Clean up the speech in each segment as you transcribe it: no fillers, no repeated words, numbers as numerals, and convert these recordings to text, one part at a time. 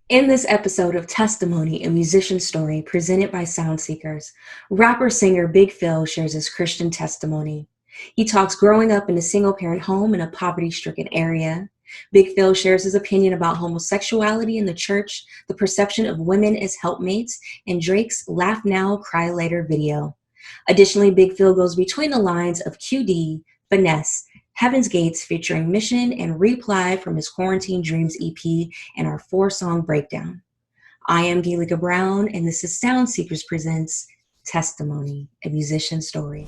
In this episode of Testimony, a musician story presented by Soundseekers, rapper-singer Big Fil shares his Christian testimony. He talks growing up in a single-parent home in a poverty-stricken area. Big Fil shares his opinion about homosexuality in the church, the perception of women as helpmates, and Drake's Laugh Now, Cry Later video. Additionally, Big Fil goes between the lines of QD, Finesse, Heaven's Gates featuring Mission and Reply from his Quarantine Dreams EP and our 4-song breakdown. I am Galika Brown, and this is Soundseekers presents Testimony, a musician story.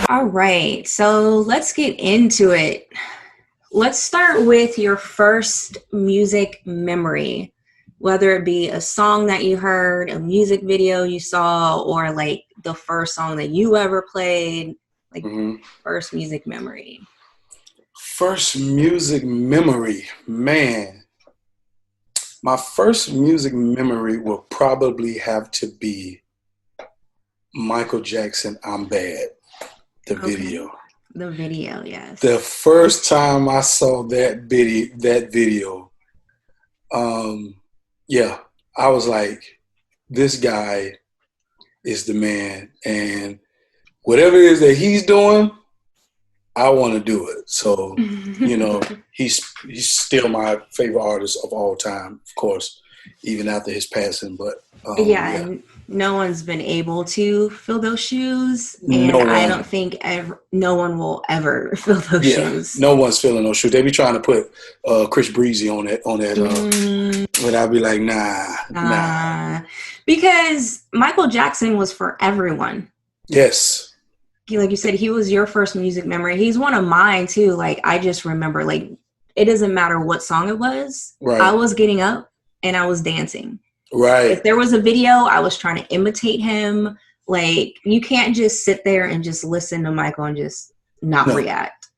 All right, so let's get into it. Let's start with your first music memory, whether it be a song that you heard, a music video you saw, or like the first song that you ever played. First music memory. First music memory, man. My first music memory will probably have to be Michael Jackson, I'm Bad, the video. The video, yes. The first time I saw that video, I was like, this guy is the man, and whatever it is that he's doing, I want to do it. So, he's still my favorite artist of all time, of course, even after his passing. But and no one's been able to fill those shoes, and I don't think no one will ever fill those shoes. No one's filling those shoes. They be trying to put Chris Breezy on that. But I'd be like, nah. Because Michael Jackson was for everyone. Yes. Like you said, he was your first music memory. He's one of mine too. Like, I just remember, like, it doesn't matter what song it was. Right. I was getting up and I was dancing. Right. If there was a video, I was trying to imitate him. Like, you can't just sit there and just listen to Michael and just not react.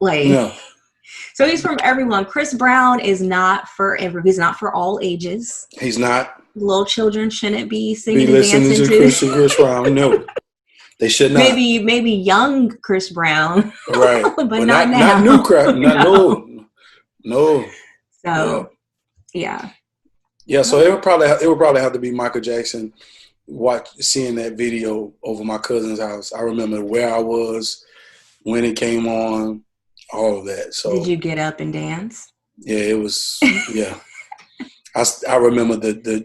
So he's from everyone. Chris Brown is not for he's not for all ages. He's not. Little children shouldn't be singing and dancing to Chris Brown. No. They should not. Maybe young Chris Brown, right? but not now. Not new crap. No. So, yeah. So it would probably have to be Michael Jackson. Seeing that video over my cousin's house. I remember where I was when it came on, all of that. So did you get up and dance? Yeah, it was. Yeah, I remember the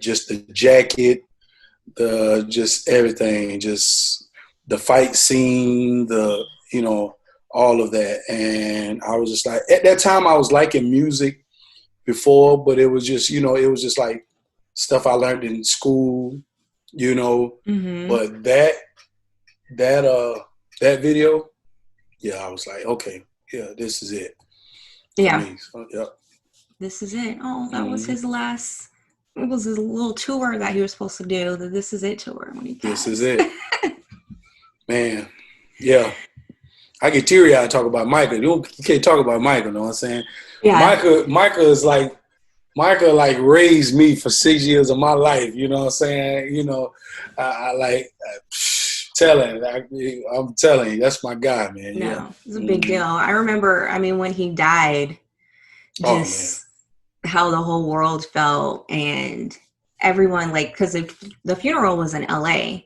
jacket, just everything, just. The fight scene, all of that. And I was just like, at that time I was liking music before, but it was just, it was just like stuff I learned in school, but that video, I was like, okay, this is it. Yeah. So, yeah. This is it. Oh, that was his last, it was his little tour that he was supposed to do, the This Is It tour when he passed. This is it. Man, yeah. I get teary-eyed talk about Michael. You can't talk about Michael, know what I'm saying? Yeah. Michael raised me for 6 years of my life, you know what I'm saying? I'm telling you, that's my guy, man. No, it's a big deal. I remember, when he died, just how the whole world felt, and everyone, because the funeral was in LA.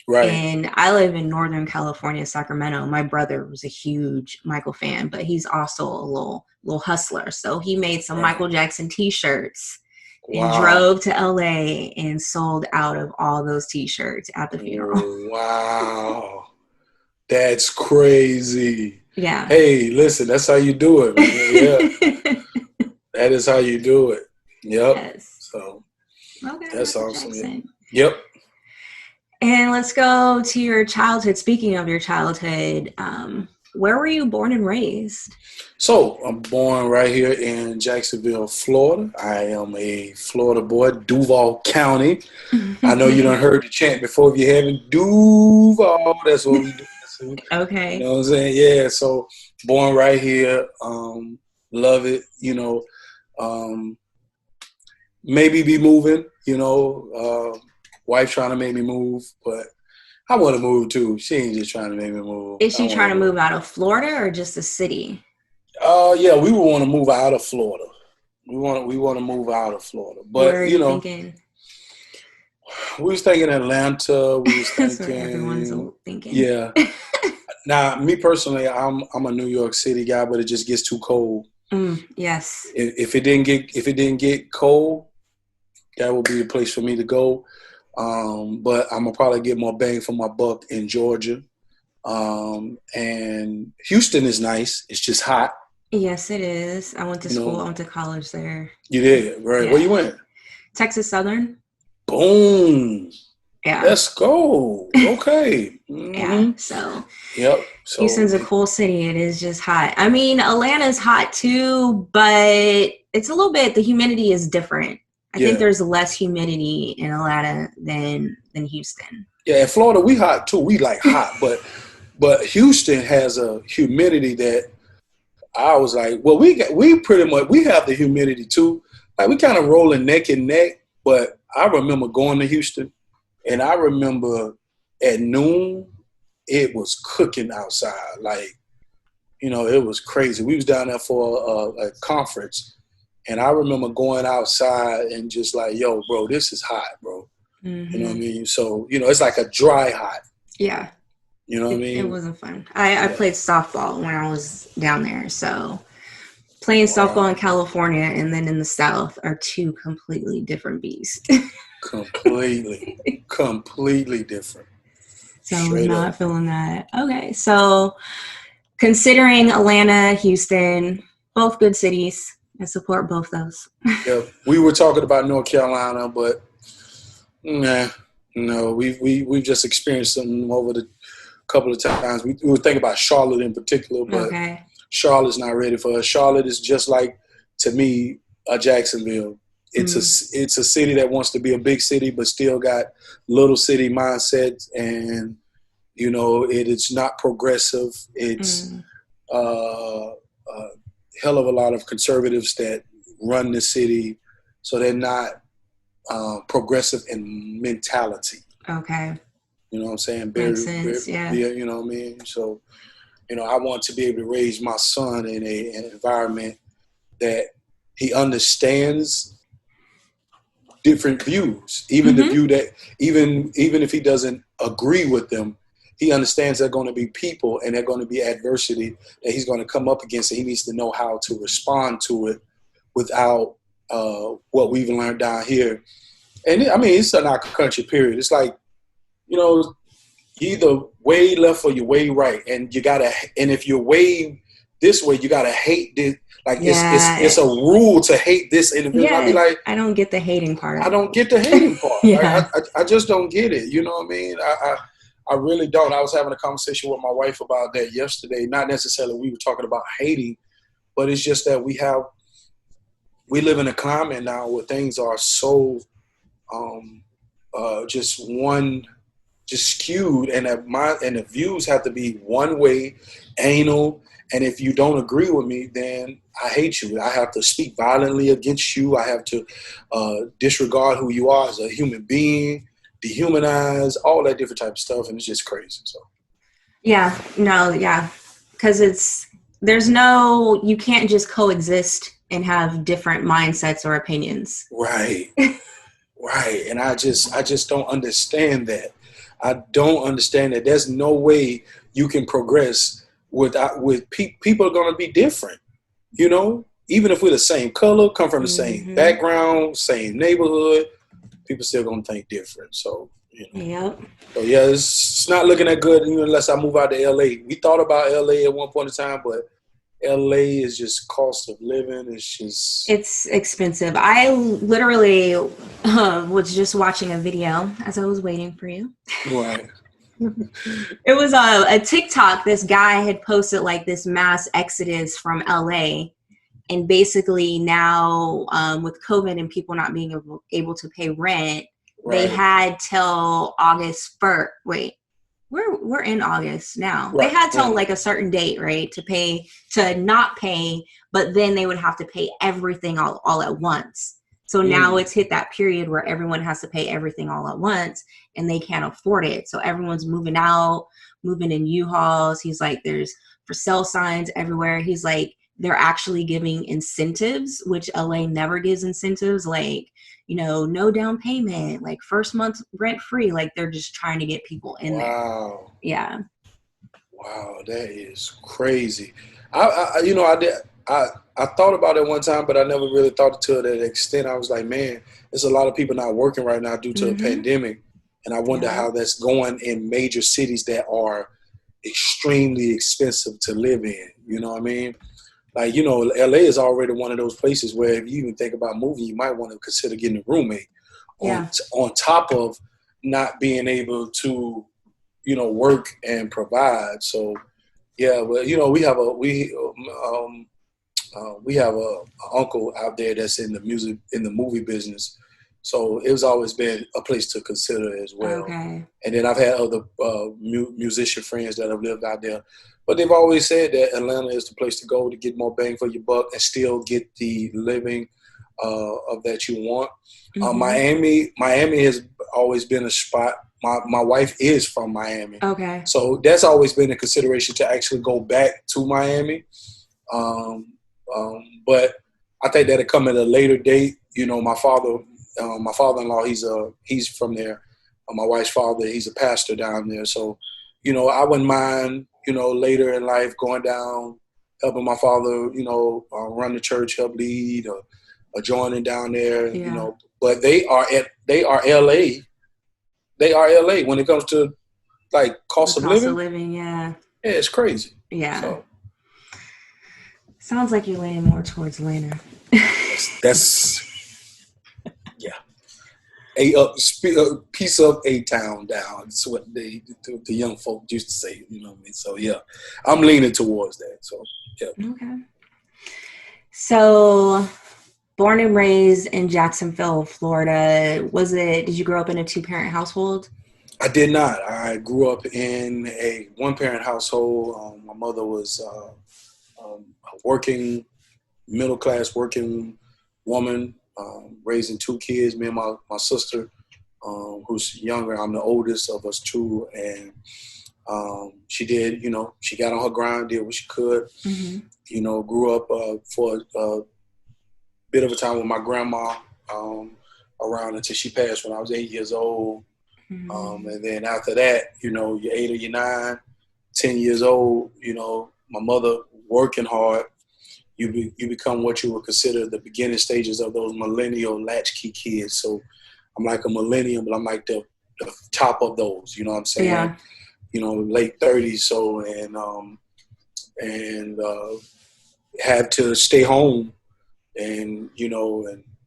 Right. And I live in Northern California, Sacramento. My brother was a huge Michael fan, but he's also a little hustler. So he made some Michael Jackson T-shirts and drove to LA and sold out of all those T-shirts at the funeral. Wow. That's crazy. Yeah. Hey, listen, that's how you do it, man. Yeah. That is how you do it. Yep. Yes. So that's awesome. Yeah. Yep. And let's go to your childhood. Speaking of your childhood, where were you born and raised? So I'm born right here in Jacksonville, Florida. I am a Florida boy, Duval County. I know you done heard the chant before. If you haven't, Duval, that's what we do. Okay. You know what I'm saying? Yeah, so born right here. Love it, maybe be moving, wife trying to make me move, but I want to move too. She ain't just trying to make me move. Is she trying to move out of Florida or just the city? Yeah, we would want to move out of Florida. We want to move out of Florida, Where are but you thinking? we was thinking Atlanta. We was That's what everyone's thinking, thinking. yeah. Now, me personally, I'm a New York City guy, but it just gets too cold. Yes. If it didn't get cold, that would be a place for me to go. But I'm gonna probably get more bang for my buck in Georgia. And Houston is nice. It's just hot. Yes, it is. I went to school. I went to college there. You did, right? Yeah. Where you went? Texas Southern. Boom. Yeah. Let's go. Okay. Mm-hmm. Yeah. So. Yep. So Houston's a cool city. It is just hot. I mean, Atlanta's hot too, but it's a little bit. The humidity is different. I think there's less humidity in Atlanta than Houston. Yeah, in Florida we hot too. We like hot, but Houston has a humidity that I was like, well, we pretty much we have the humidity too. Like we kind of rolling neck and neck. But I remember going to Houston, and I remember at noon it was cooking outside. Like, it was crazy. We was down there for a conference, and I remember going outside and just like, yo, bro, this is hot, bro. Mm-hmm. You know what I mean? So, it's like a dry hot. Yeah. You know what I mean? It wasn't fun. I played softball when I was down there. So playing softball in California and then in the South are two completely different beasts. Completely different. So I'm not feeling that. Okay. So considering Atlanta, Houston, both good cities, I support both those. Yeah. We were talking about North Carolina, but no, we've just experienced something over the couple of times. We were thinking about Charlotte in particular, but Charlotte's not ready for us. Charlotte is just like, to me, a Jacksonville. It's a city that wants to be a big city, but still got little city mindset, and it is not progressive. It's a hell of a lot of conservatives that run the city, so they're not progressive in mentality. Okay. You know what I'm saying? Makes sense, yeah. You know what I mean? So, I want to be able to raise my son in an environment that he understands different views, even the view that even if he doesn't agree with them, he understands there are going to be people and there are going to be adversity that he's going to come up against, and he needs to know how to respond to it without what we've learned down here. And I mean, it's in our country, period. It's like, you either way left or you way right, and if you're way this way, you gotta hate this. Like it's a rule to hate this individual. Yeah, I be like, I don't get the hating part. I don't get the hating part. Yeah. Like, I just don't get it. You know what I mean? I really don't. I was having a conversation with my wife about that yesterday. Not necessarily we were talking about hating, but it's just that we live in a climate now where things are so just skewed, and the views have to be one way, anal. And if you don't agree with me, then I hate you. I have to speak violently against you. I have to disregard who you are as a human being, dehumanize, all that different type of stuff, and it's just crazy. So, because you can't just coexist and have different mindsets or opinions. Right, right, and I just don't understand that. I don't understand that. There's no way you can progress with people are going to be different, even if we're the same color, come from the same background, same neighborhood, people still going to think different. So, Yep. So yeah, it's not looking that good unless I move out to LA. We thought about LA at one point in time, but LA is just cost of living. It's expensive. I literally was just watching a video as I was waiting for you. Right. It was a TikTok. This guy had posted like this mass exodus from LA, and basically now with COVID and people not being able to pay rent, they had till August 1st. Wait, we're in August now. Right. They had till like a certain date, right, to not pay, but then they would have to pay everything all at once. So now it's hit that period where everyone has to pay everything all at once, and they can't afford it. So everyone's moving out, moving in U-Hauls. He's like, there's for sale signs everywhere. He's like, they're actually giving incentives, which LA never gives incentives, like, no down payment, like first month rent free. Like they're just trying to get people in there. Wow. Yeah. Wow, that is crazy. I thought about it one time, but I never really thought to that extent. I was like, man, there's a lot of people not working right now due to the pandemic, and I wonder how that's going in major cities that are extremely expensive to live in. You know what I mean? Like, LA is already one of those places where if you even think about moving, you might want to consider getting a roommate on top of not being able to, work and provide. So, yeah, but we have a uncle out there that's in the movie business. So it's always been a place to consider as well. Okay. And then I've had other musician friends that have lived out there, but they've always said that Atlanta is the place to go to get more bang for your buck and still get the living of that you want. Miami has always been a spot. My wife is from Miami. Okay. So that's always been a consideration to actually go back to Miami. But I think that'll come at a later date. My father-in-law, he's from there. My wife's father, he's a pastor down there. So, I wouldn't mind, later in life going down, helping my father, run the church, help lead, or joining down there, But they are LA. They are LA when it comes to like cost of living. Yeah, it's crazy. Yeah. So, sounds like you're leaning more towards Atlanta. that's a piece of a town down. That's what the young folk used to say. You know what I mean? So yeah, I'm leaning towards that. So yeah. Okay. So, born and raised in Jacksonville, Florida. Did you grow up in a 2-parent household? I did not. I grew up in a 1-parent household. My mother was a working, middle-class working woman, raising 2 kids, me and my sister, who's younger. I'm the oldest of us 2. And she did, she got on her grind, did what she could. Grew up for a bit of a time with my grandma around until she passed when I was 8 years old. And then after that, you're 8 or you're 9, 10 years old, my mother working hard, you become what you would consider the beginning stages of those millennial latchkey kids. So I'm like a millennial, but I'm like the top of those, you know what I'm saying? Yeah. Late 30s. So, and had to stay home and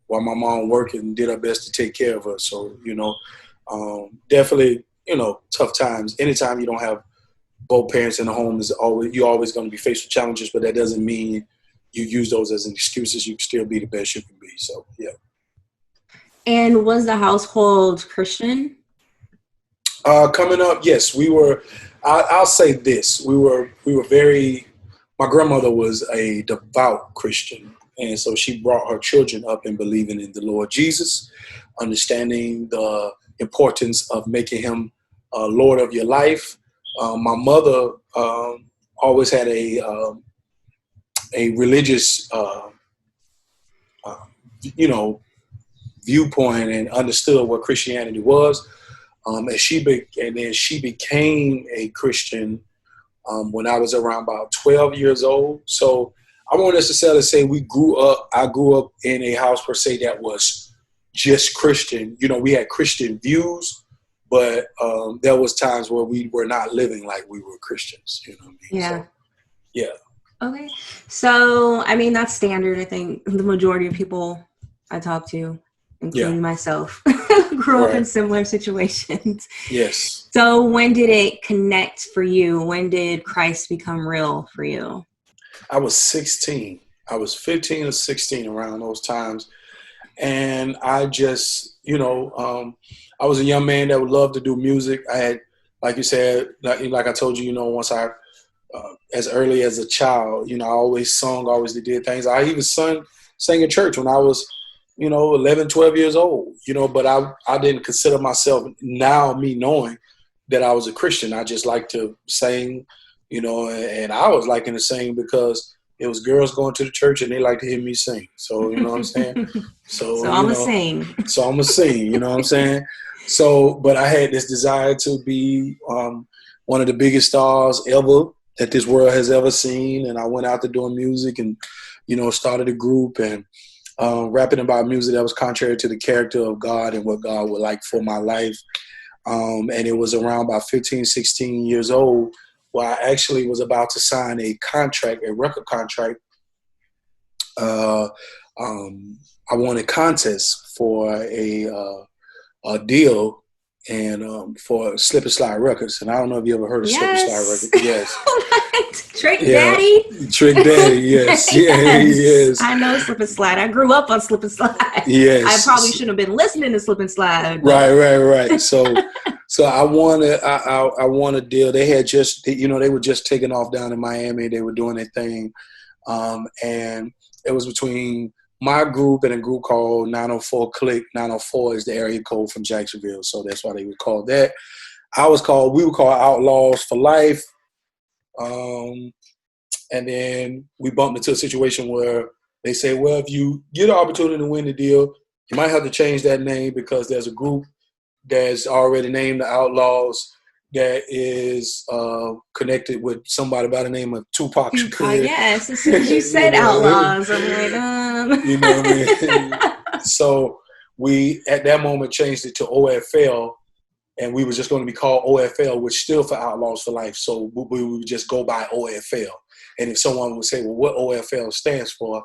while my mom worked and did her best to take care of her. So, definitely, tough times. Anytime you don't have both parents in the home, you're always going to be faced with challenges, but that doesn't mean you use those as an excuses. You can still be the best you can be. So, yeah. And was the household Christian? Coming up, yes, we were. I'll say this: we were very. My grandmother was a devout Christian, and so she brought her children up in believing in the Lord Jesus, understanding the importance of making Him Lord of your life. My mother always had a religious, viewpoint and understood what Christianity was. And then she became a Christian when I was around about 12 years old. So I won't necessarily say I grew up in a house per se that was just Christian. We had Christian views, but there was times where we were not living like we were Christians. You know what I mean? Yeah. So, yeah. Okay. So, I mean, that's standard. I think the majority of people I talk to, including myself, grew up in similar situations. Yes. So when did it connect for you? When did Christ become real for you? I was 16. I was 15 or 16 around those times. And I just, I was a young man that would love to do music. I had, like you said, like I told you, once as early as a child, I always sung, always did things. I even sang in church when I was, 11, 12 years old, but I didn't consider myself, now me knowing that I was a Christian. I just like to sing, and I was liking to sing because it was girls going to the church and they like to hear me sing. So, you know what I'm saying? So, So I'm a sing. So I'm a sing, you know what I'm saying? So, but I had this desire to be one of the biggest stars ever that this world has ever seen. And I went out to doing music and, you know, started a group and rapping about music that was contrary to the character of God and what God would like for my life. And it was around about 15, 16 years old where I actually was about to sign a record contract. I won a contest for a deal and for Slip and Slide Records. And I don't know if you ever heard of Slip and Slide Records. Yes. Trick Daddy. Trick Daddy, yes. Yes. I know Slip and Slide. I grew up on Slip and Slide. Yes. I probably shouldn't have been listening to Slip and Slide. But. Right. So I won a deal. They had just, you know, they were just taking off down in Miami. They were doing their thing. And it was between my group and a group called 904 Click. 904 is the area code from Jacksonville, so that's why they would call that. We were called Outlaws for Life. And then we bumped into a situation where they say, well, if you get an opportunity to win the deal, you might have to change that name because there's a group that's already named the Outlaws that is connected with somebody by the name of Tupac Shakur. Yes, as soon as you said Outlaws, I'm like, You know what I mean? So we, at that moment, changed it to OFL, and we were just going to be called OFL, which stood for Outlaws for Life. So we would just go by OFL. And if someone would say, well, what OFL stands for,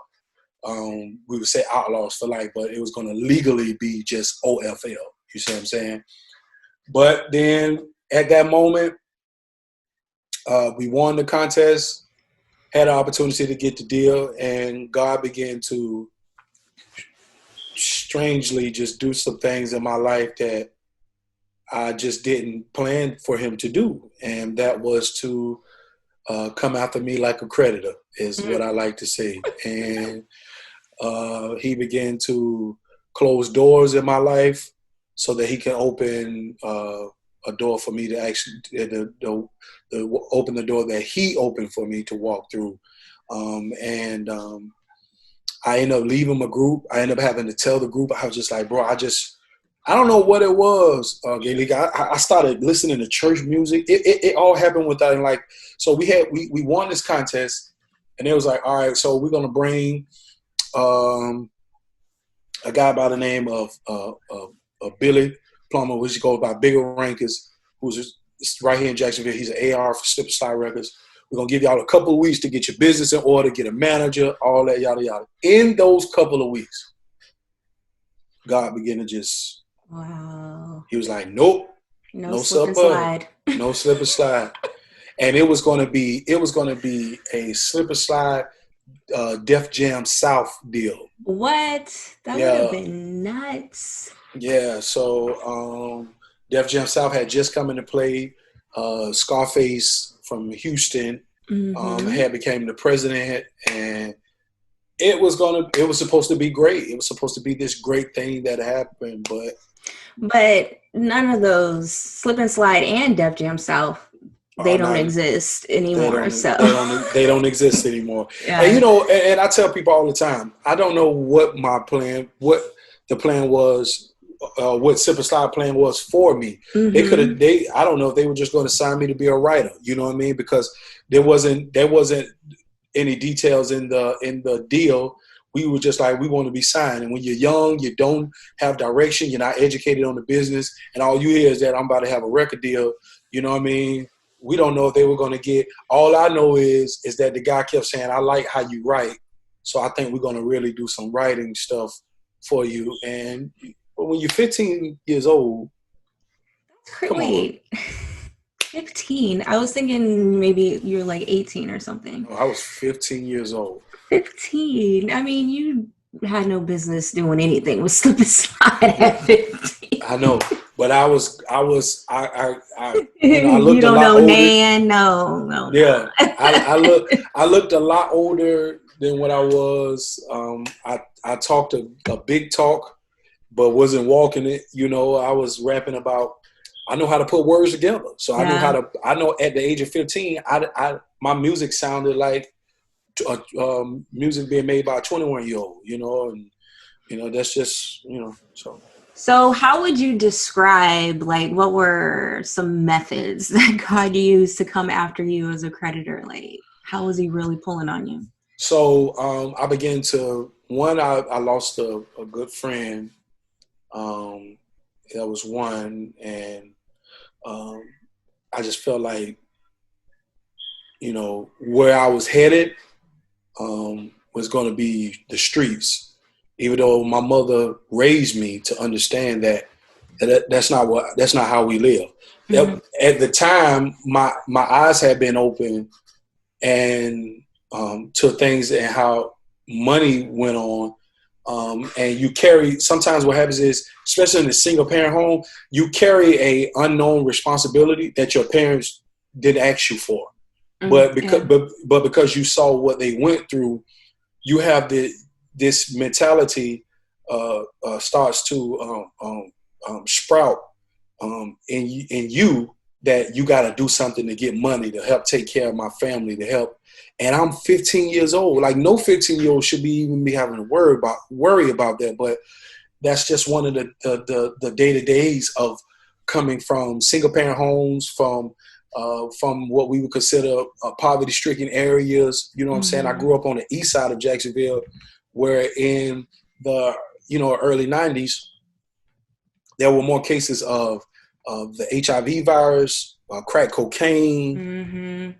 we would say Outlaws for Life, but it was going to legally be just OFL. You see what I'm saying? But then at that moment, we won the contest, had an opportunity to get the deal, and God began to strangely just do some things in my life that I just didn't plan for him to do. And that was to come after me like a creditor, is what I like to say. And he began to close doors in my life so that he can open a door for me to actually open the door that he opened for me to walk through. I ended up leaving my group. I ended up having to tell the group, I was just like, bro, I don't know what it was. I started listening to church music. It all happened without, like, so we won this contest, and it was like, all right, so we're going to bring a guy by the name of Billy Plummer, which goes by Bigger Rankers, who's right here in Jacksonville. He's an AR for Slip and Slide Records. We're going to give y'all a couple of weeks to get your business in order, get a manager, all that, yada, yada. In those couple of weeks, God began to just, wow. He was like, nope, no slip and slide. No slip and slide. And it was going to be a Slip and Slide Def Jam South deal. What? That would have been nuts. Yeah, so Def Jam South had just come into play. Scarface from Houston had became the president, and it was supposed to be great. It was supposed to be this great thing that happened, but none of those Slip and Slide and Def Jam South, they don't exist anymore. They don't exist anymore. Yeah. And and I tell people all the time, I don't know what the plan was. What Slip and Slide plan was for me. I don't know if they were just going to sign me to be a writer. You know what I mean? Because there wasn't any details in the deal. We were just like, we want to be signed. And when you're young, you don't have direction. You're not educated on the business, and all you hear is that I'm about to have a record deal. You know what I mean? We don't know if they were going to get. All I know is that the guy kept saying, "I like how you write, so I think we're going to really do some writing stuff for you." And but when you're 15 years old, come on. 15. I was thinking maybe you're like 18 or something. No, I was 15 years old. 15. I mean, you had no business doing anything with Slip and Slide at 15. I know, but I looked you don't a lot know older. Nan? No. Yeah, I looked a lot older than what I was. I talked a big talk, but wasn't walking it. I was rapping about. I know how to put words together, so I knew how to. I know at the age of 15, my music sounded like music being made by a 21-year-old, and that's just, so. So how would you describe, like, what were some methods that God used to come after you as a creditor? Like, how was he really pulling on you? So I began to, I lost a good friend. That was one. And I just felt like, where I was headed was going to be the streets. Even though my mother raised me to understand that's not how we live. Mm-hmm. At the time, my eyes had been open and to things and how money went on. And you carry, sometimes what happens is, especially in a single parent home, you carry a unknown responsibility that your parents didn't ask you for. But because you saw what they went through, you have this mentality starts to sprout in you that you got to do something to get money to help take care of my family, to help. And I'm 15 years old. Like, no 15-year-old should even be having to worry about that. But that's just one of the day-to-days of coming from single parent homes, from what we would consider poverty-stricken areas. You know what I'm saying? I grew up on the east side of Jacksonville, where in the early 90s, there were more cases of the HIV virus, crack cocaine,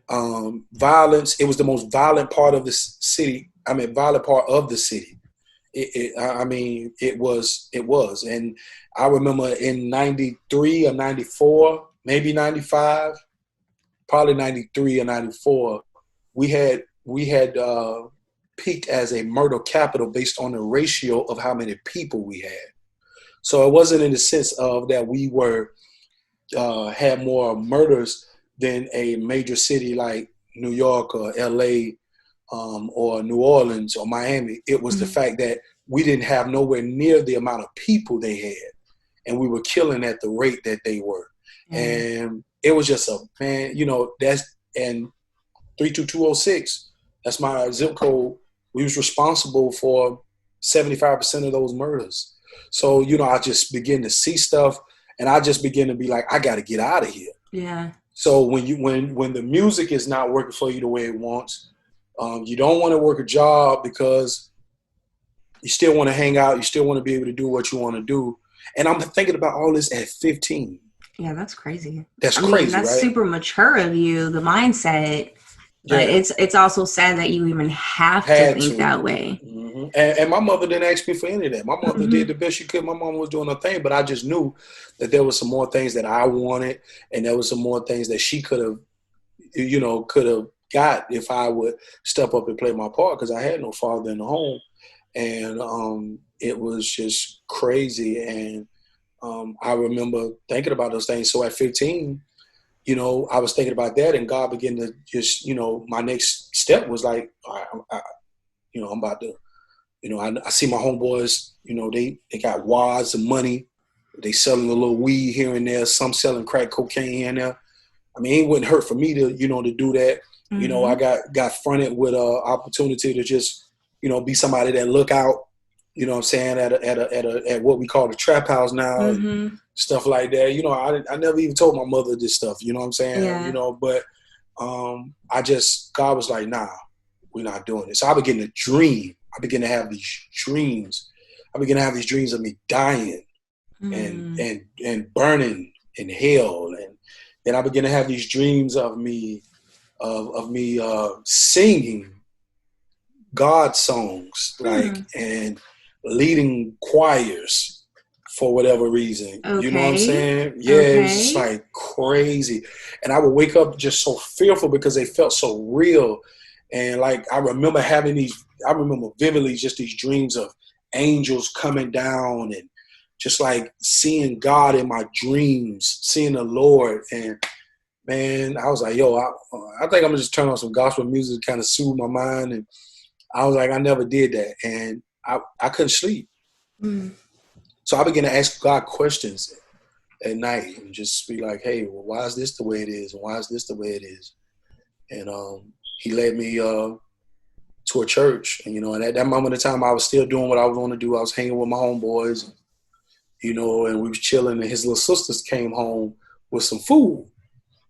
violence. It was the most violent part of the city. Violent part of the city. It was. And I remember in 93 or 94, maybe 95, probably 93 or 94, we had peaked as a murder capital based on the ratio of how many people we had. So it wasn't in the sense of that we were had more murders than a major city like New York or LA or New Orleans or Miami. It was the fact that we didn't have nowhere near the amount of people they had, and we were killing at the rate that they were. And it was just that's, and 32206, that's my zip code. We was responsible for 75% of those murders. So, I just begin to see stuff, and I just begin to be like, I got to get out of here. Yeah. So when the music is not working for you the way it wants, you don't want to work a job because you still want to hang out. You still want to be able to do what you want to do. And I'm thinking about all this at 15. Yeah, that's crazy. That's crazy, that's right? super mature of you, the mindset. But it's also sad that you even have to think that way. Mm-hmm. And my mother didn't ask me for any of that. My mother did the best she could. My mom was doing her thing, but I just knew that there was some more things that I wanted, and there was some more things that she could have got if I would step up and play my part, because I had no father in the home. And it was just crazy. And I remember thinking about those things. So at 15, I was thinking about that, and God began to just, my next step was like, all right, I'm about to, I see my homeboys, they got wads of money. They selling a little weed here and there. Some selling crack cocaine here and there. It wouldn't hurt for me to, to do that. I got fronted with an opportunity to just, be somebody that look out, what I'm saying, at what we call the trap house now, and stuff like that. I never even told my mother this stuff, you know what I'm saying? Yeah. But God was like, nah, we're not doing it. So I began to dream. I began to have these dreams. I began to have these dreams of me dying and burning in hell. And then I began to have these dreams of me singing God songs, and leading choirs for whatever reason. Okay. You know what I'm saying? Yeah, It was just like crazy. And I would wake up just so fearful because they felt so real. And like, I remember vividly just these dreams of angels coming down, and just like seeing God in my dreams, seeing the Lord. And man, I was like, yo, I think I'm gonna just turn on some gospel music to kind of soothe my mind. And I was like, I never did that. And I couldn't sleep. So I began to ask God questions at night and just be like, hey, well, why is this the way it is? And why is this the way it is? And he led me to a church. And, and at that moment in time, I was still doing what I was going to do. I was hanging with my homeboys, and we was chilling, and his little sisters came home with some food.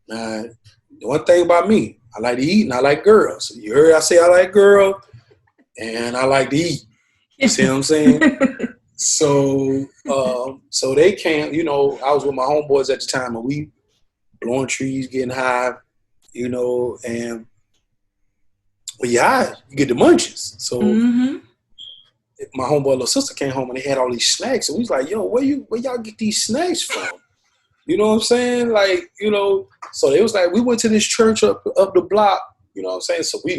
The one thing about me, I like to eat and I like girls. You heard I say I like girls and I like to eat. You see what I'm saying? So they came, I was with my homeboys at the time, and we blowing trees, getting high, and when you're high, you get the munchies. So my homeboy little sister came home and they had all these snacks, and we was like, yo, where y'all get these snacks from? You know what I'm saying? Like, so they was like, we went to this church up the block, you know what I'm saying? So we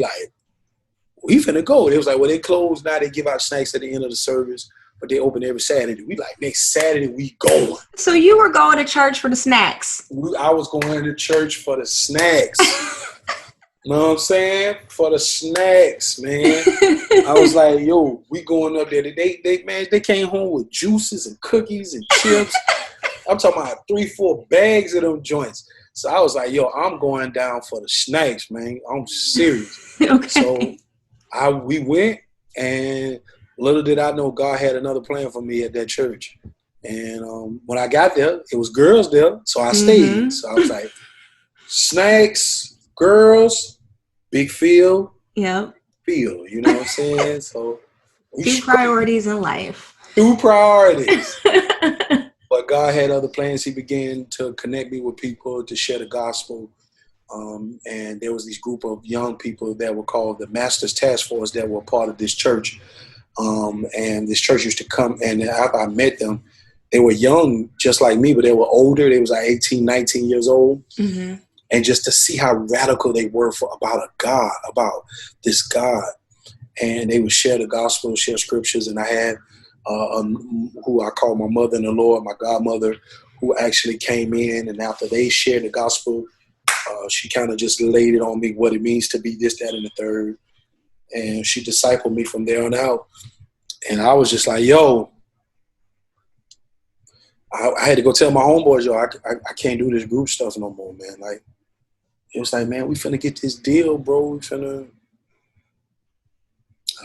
finna go. It was like, well, they closed now. They give out snacks at the end of the service, but they open every Saturday. We like, next Saturday we going. So you were going to church for the snacks? I was going to church for the snacks. You know what I'm saying? For the snacks, man. I was like, yo, we going up there. They came home with juices and cookies and chips. I'm talking about 3-4 bags of them joints. So I was like, yo, I'm going down for the snacks, man. I'm serious. Okay. So we went, and little did I know God had another plan for me at that church. And when I got there, it was girls there, so I stayed. So I was like, snacks, girls, Big Fil, Fil, you know what I'm saying? So two priorities in life. Two priorities. But God had other plans. He began to connect me with people to share the gospel. And there was this group of young people that were called the Masters Task Force that were part of this church. And this church used to come, and after I met them, they were young just like me, but they were older. They was like 18, 19 years old. Mm-hmm. And just to see how radical they were about this God. And they would share the gospel, share scriptures. And I had who I call my mother in the Lord, my godmother, who actually came in, and after they shared the gospel, she kind of just laid it on me what it means to be this, that, and the third. And she discipled me from there on out. And I was just like, yo, I had to go tell my homeboys, yo, I can't do this group stuff no more, man. Like, it was like, man, we finna get this deal, bro. I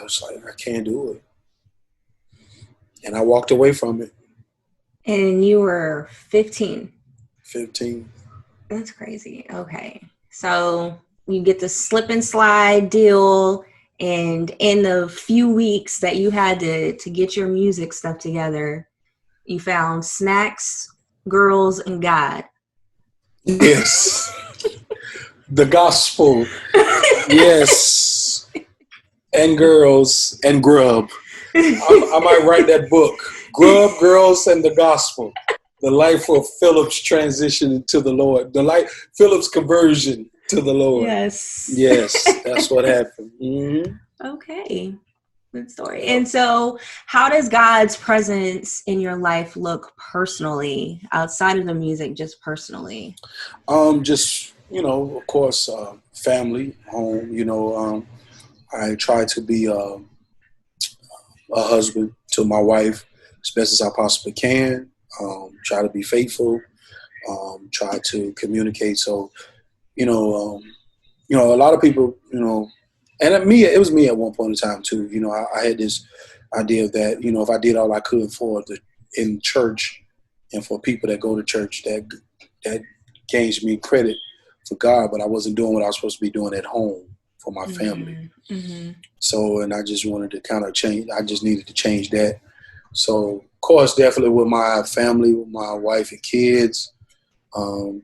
was like, I can't do it. And I walked away from it. And you were 15? 15. That's crazy. Okay. So you get the slip and slide deal, and in the few weeks that you had to get your music stuff together, you found snacks, girls, and God. Yes. The gospel. Yes. And girls and grub. I might write that book. Grub, Girls, and the Gospel. The life of Philip's transition to the Lord. Philip's conversion to the Lord. Yes. Yes, that's what happened. Mm-hmm. Okay. Good story. And so how does God's presence in your life look personally, outside of the music, just personally? Just, of course, family, home, I try to be a husband to my wife as best as I possibly can. Try to be faithful. Try to communicate. So, a lot of people, and me, it was me at one point in time too. I had this idea that, if I did all I could in church and for people that go to church, that gains me credit for God, but I wasn't doing what I was supposed to be doing at home for my family. Mm-hmm. So, and I just wanted to kind of change. I just needed to change that. So, of course, definitely with my family, with my wife and kids,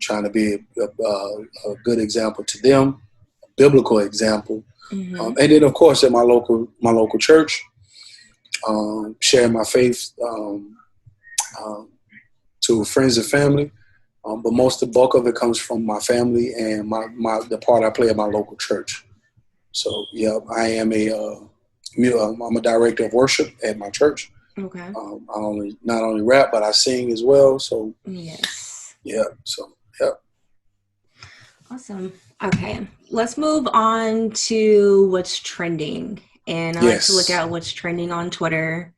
trying to be a good example to them, a biblical example. Mm-hmm. And then, of course, at my local church, sharing my faith to friends and family. But the bulk of it comes from my family and the part I play at my local church. So, yeah, I am I'm a director of worship at my church. Okay. I not only rap, but I sing as well. So, yes. Yeah. So, yeah. Awesome. Okay. Let's move on to what's trending. And I like to look at what's trending on Twitter.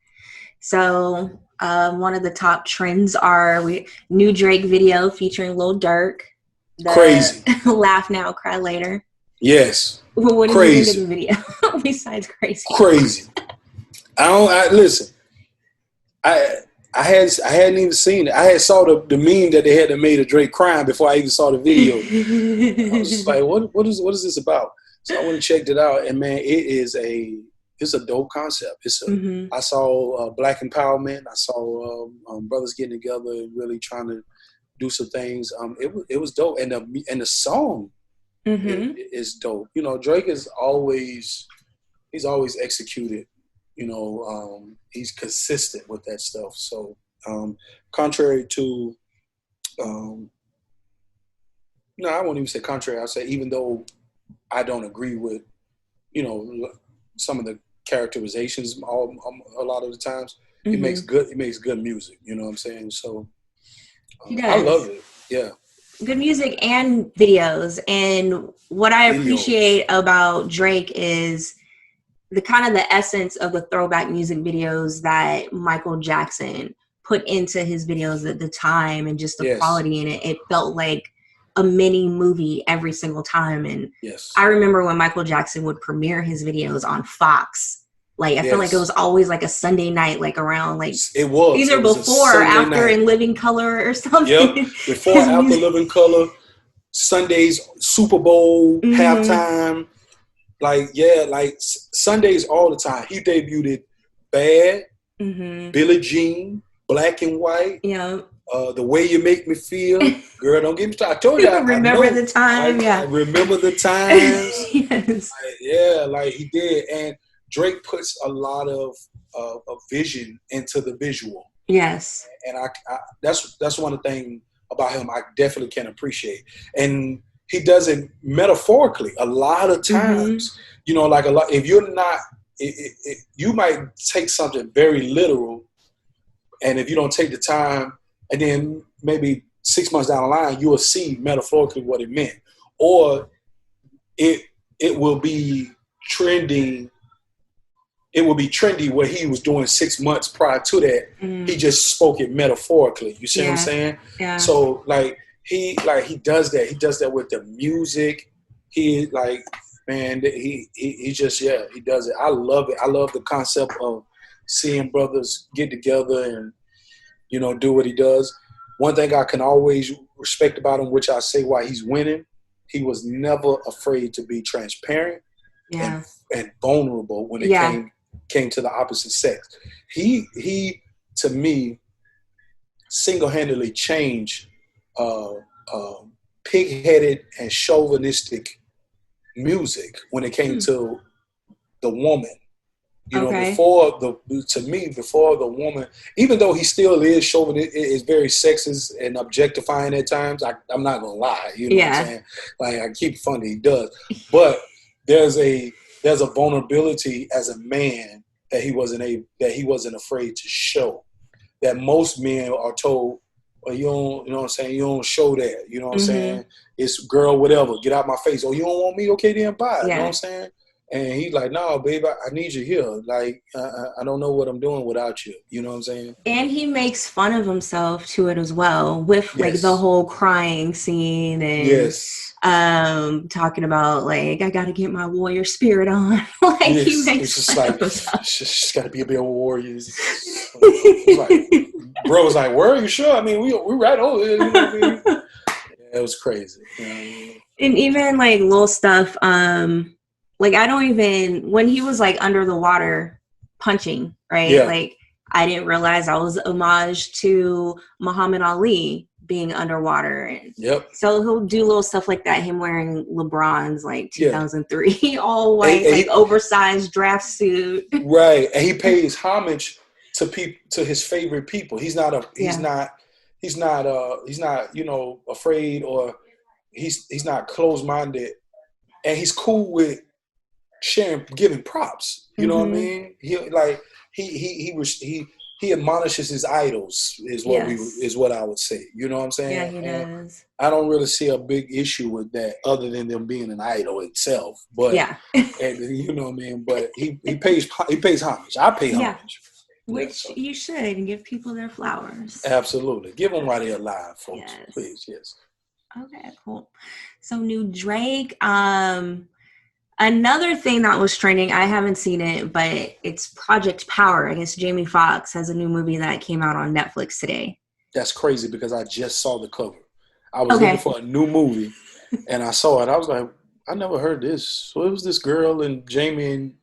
So, one of the top trends are new Drake video featuring Lil Durk. Crazy. Laugh Now, Cry Later. Yes. Well, what did you think of the Crazy. video? Besides crazy. Crazy. Listen. I hadn't even seen it. I had saw the meme that they had made of Drake crying before I even saw the video. I was just like, what is this about? So I went and checked it out, and man, it's a dope concept. I saw black empowerment. I saw brothers getting together and really trying to do some things. It was dope, and the song is dope. You know, Drake he's always executed. You know, he's consistent with that stuff. So, contrary to, no, I won't even say contrary. I'll say even though I don't agree with, you know, some of the characterizations a lot of the times, he makes good music. You know what I'm saying? So, he does. I love it. Yeah. Good music and videos. And what I appreciate about Drake is the kind of the essence of the throwback music videos that Michael Jackson put into his videos at the time, and just the quality in it. It felt like a mini movie every single time. And I remember when Michael Jackson would premiere his videos on Fox. Like, I feel like it was always like a Sunday night, like around like it was either before or after in Living Color or something. Yep, before after Living Color, Sundays, Super Bowl, halftime. Like, Sundays all the time. He debuted Bad, Billie Jean, Black and White. Yeah. The Way You Make Me Feel. Girl, don't get me started. I told you. Remember the time. I remember the times. Yes. Like he did. And Drake puts a lot of vision into the visual. Yes. And that's one of the things about him I definitely can appreciate. And he does it metaphorically a lot of times. You know, like if you're not, you might take something very literal, and if you don't take the time, and then maybe 6 months down the line, you will see metaphorically what it meant, or it will be trending. It will be trendy what he was doing 6 months prior to that. He just spoke it metaphorically. You see what I'm saying? Yeah. So he does that. He does that with the music. He just he does it. I love it. I love the concept of seeing brothers get together and, you know, do what he does. One thing I can always respect about him, which I say why he's winning, he was never afraid to be transparent and vulnerable when it came to the opposite sex. He to me single-handedly changed pig-headed and chauvinistic music when it came to the woman. You know, before the woman, even though he still is chauvinistic, is very sexist and objectifying at times. I'm not gonna lie, you know what I'm saying? Like, I keep funny, he does, but there's a vulnerability as a man that he wasn't afraid to show. That most men are told, well, you don't, you know what I'm saying? You don't show that, you know what I'm saying? It's girl, whatever, get out my face. Oh, you don't want me? Okay, then bye. You know what I'm saying? And he's like, no, babe, I need you here. Like, I don't know what I'm doing without you. You know what I'm saying? And he makes fun of himself to it as well, with like the whole crying scene and talking about like, I got to get my warrior spirit on. Like, he makes it's just fun like, of himself. it's just got to be a bit of warriors. Like, bro was like, where are you sure? I mean, we right over here. You know what I mean? It was crazy. You know what I mean? And even like little stuff, like, I don't even, when he was like under the water punching, right? Yeah. Like, I didn't realize I was homage to Muhammad Ali being underwater. And so he'll do little stuff like that. Him wearing LeBron's like 2003 all white, like oversized draft suit. Right. And he pays homage to his favorite people. He's not, you know, afraid, or he's not closed-minded, and he's cool with giving props. You know what I mean? He admonishes his idols is what I would say. You know what I'm saying? Yeah, he does. I don't really see a big issue with that, other than them being an idol itself. But and, you know what I mean? But he pays homage. I pay homage. Which you should, and give people their flowers. Absolutely. Give them while they're alive, folks. Please, yes. Okay, cool. So, new Drake. Another thing that was trending, I haven't seen it, but it's Project Power. I guess Jamie Foxx has a new movie that came out on Netflix today. That's crazy because I just saw the cover. I was looking Okay. for a new movie, and I saw it. I was like, I never heard this. So it was this girl and Jamie, and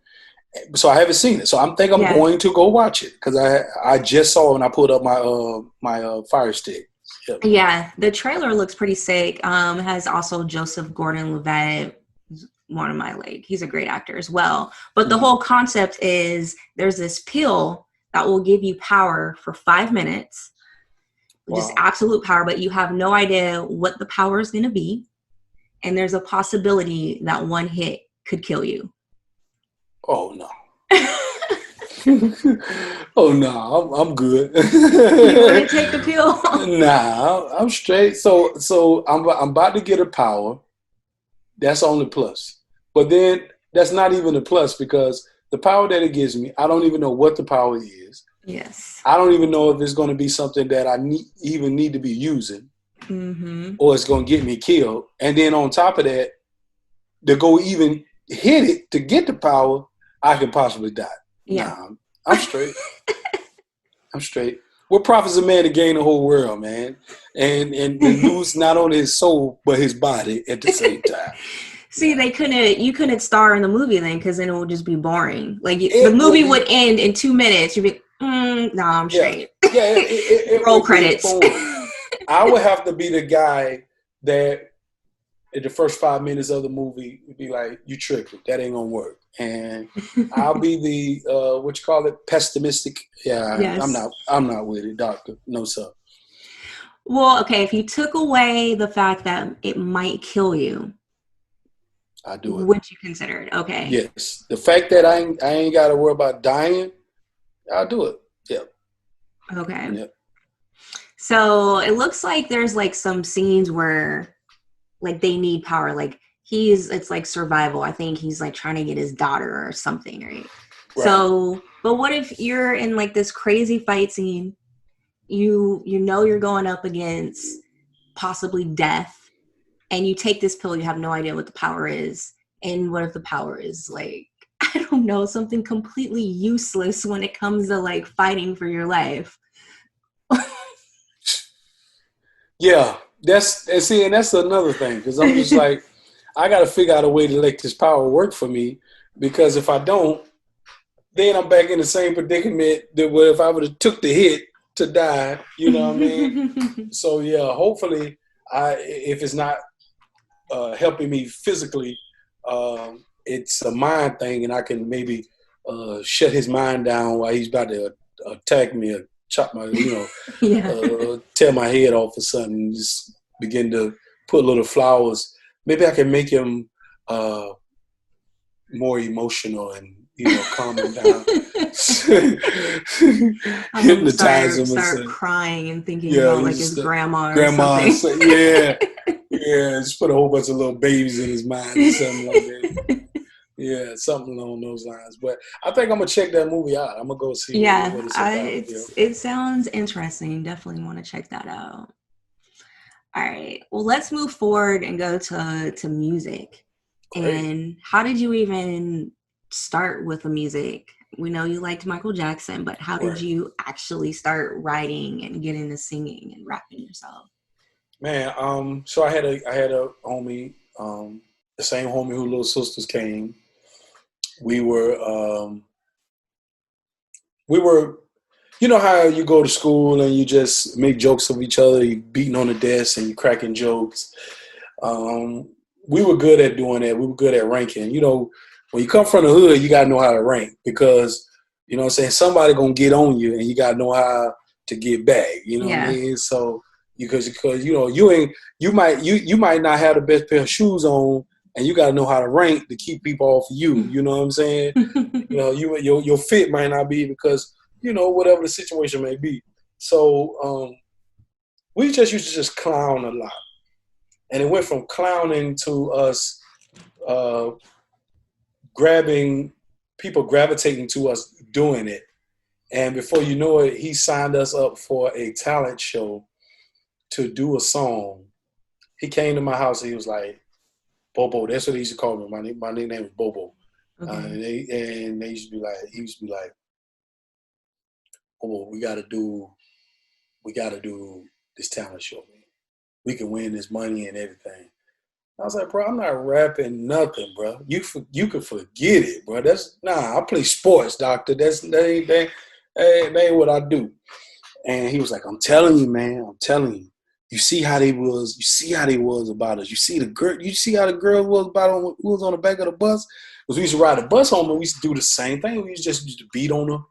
so I haven't seen it. So I'm Yeah. going to go watch it because I just saw it when I pulled up my Fire Stick. Yep. Yeah, the trailer looks pretty sick. Has also Joseph Gordon-Levitt, one of my he's a great actor as well. But the whole concept is there's this pill that will give you power for 5 minutes, just Wow. absolute power, but you have no idea what the power is going to be. And there's a possibility that one hit could kill you. Oh no. Oh no, I'm good. You want to take the pill? Nah, I'm straight. So I'm about to get a power. That's only plus. But then that's not even a plus because the power that it gives me, I don't even know what the power is. Yes. I don't even know if it's going to be something that I need to be using, or it's going to get me killed. And then on top of that, to go even hit it to get the power, I could possibly die. Yeah. Nah, I'm straight. I'm straight. What profits a man to gain the whole world, man, and lose not only his soul but his body at the same time? See, you couldn't star in the movie then, because then it would just be boring. Like the movie would end in 2 minutes. You'd be, nah, I'm straight. Yeah, it Roll would credits. I would have to be the guy that in the first 5 minutes of the movie would be like, "You tripping? That ain't gonna work." And I'll be the what you call it, pessimistic. Yeah, Yes. I'm not with it, doctor. No, sir. Well, okay, if you took away the fact that it might kill you, I do it. would you consider it? Okay. Yes, the fact that I ain't got to worry about dying, I'll do it. Yep. Okay. Yep. So it looks like there's like some scenes where like they need power. Like it's like survival. I think he's like trying to get his daughter or something, right? So, but what if you're in like this crazy fight scene? You know you're going up against possibly death, and you take this pill. You have no idea what the power is, and what if the power is like I don't know, something completely useless when it comes to like fighting for your life? Yeah, that's another thing because I'm just like, I got to figure out a way to make this power work for me because if I don't, then I'm back in the same predicament that if I would have took the hit to die, you know what I mean? So yeah, hopefully, if it's not helping me physically, it's a mind thing, and I can maybe shut his mind down while he's about to attack me or chop my, tear my head off or something, and just begin to put little flowers. Maybe I can make him more emotional and calm him down. Hypnotize him and start say, crying and thinking about like his grandma or grandma, something. yeah, just put a whole bunch of little babies in his mind or something like that. Yeah, something along those lines. But I think I'm gonna check that movie out. I'm gonna go see what it's about. It sounds interesting. Definitely want to check that out. All right. Well, let's move forward and go to music. Great. And how did you even start with the music? We know you liked Michael Jackson, but how did you actually start writing and get into singing and rapping yourself? Man, so I had a homie, the same homie who Little Sisters came. We were, you know how you go to school and you just make jokes of each other, you beating on the desk and you cracking jokes. We were good at doing that. We were good at ranking. When you come from the hood, you gotta know how to rank because what I'm saying, somebody gonna get on you and you gotta know how to get back. You know what I mean? So because you might not have the best pair of shoes on and you gotta know how to rank to keep people off of you. You know what I'm saying? Your fit might not be because whatever the situation may be. So we just used to just clown a lot. And it went from clowning to us grabbing people gravitating to us doing it. And before you know it, he signed us up for a talent show to do a song. He came to my house and he was like, Bobo. That's what they used to call me. My nickname was Bobo. Okay. And they used to be like, he used to be like, Bobo, we gotta do this talent show, man. We can win this money and everything. I was like, bro, I'm not rapping nothing, bro. You can forget it, bro. I play sports, doctor. That ain't what I do. And he was like, I'm telling you, man. I'm telling you. You see how they was. You see how they was about us. You see how the girl was about who was on the back of the bus. Because we used to ride the bus home and we used to do the same thing. We used to beat on her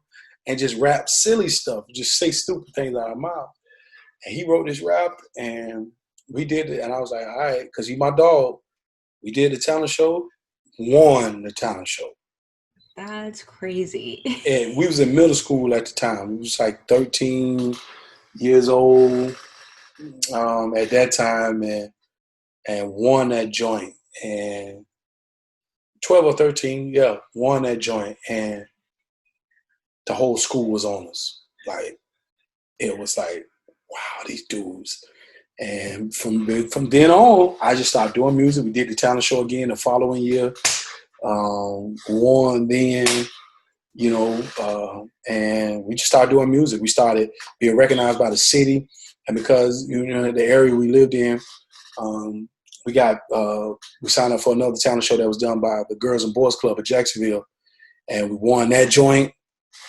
and just rap silly stuff, just say stupid things out of our mouth. And he wrote this rap and we did it. And I was like, all right, because he's my dog. We did the talent show, won the talent show. That's crazy. And we was in middle school at the time. We was like 13 years old at that time and won that joint. And 12 or 13, won that joint. And the whole school was on us. Like, it was like, wow, these dudes. And from then on, I just started doing music. We did the talent show again the following year. Won then, and we just started doing music. We started being recognized by the city. And because, the area we lived in, we signed up for another talent show that was done by the Girls and Boys Club of Jacksonville. And we won that joint.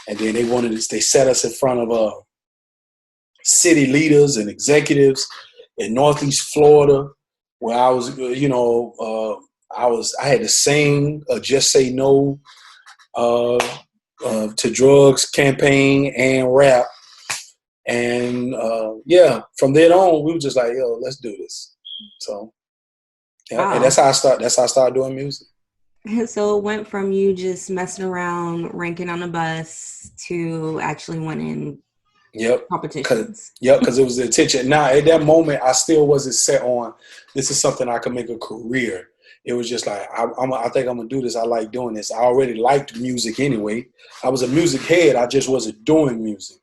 And then they set us in front of city leaders and executives in Northeast Florida, where I was, I had to sing a Just Say No to drugs campaign and rap. And from then on, we were just like, yo, let's do this. So, Wow. And that's how I started doing music. So it went from you just messing around, ranking on the bus, to actually winning competitions. Because it was the attention. Now, at that moment, I still wasn't set on, this is something I can make a career. It was just like, I think I'm going to do this. I like doing this. I already liked music anyway. I was a music head. I just wasn't doing music.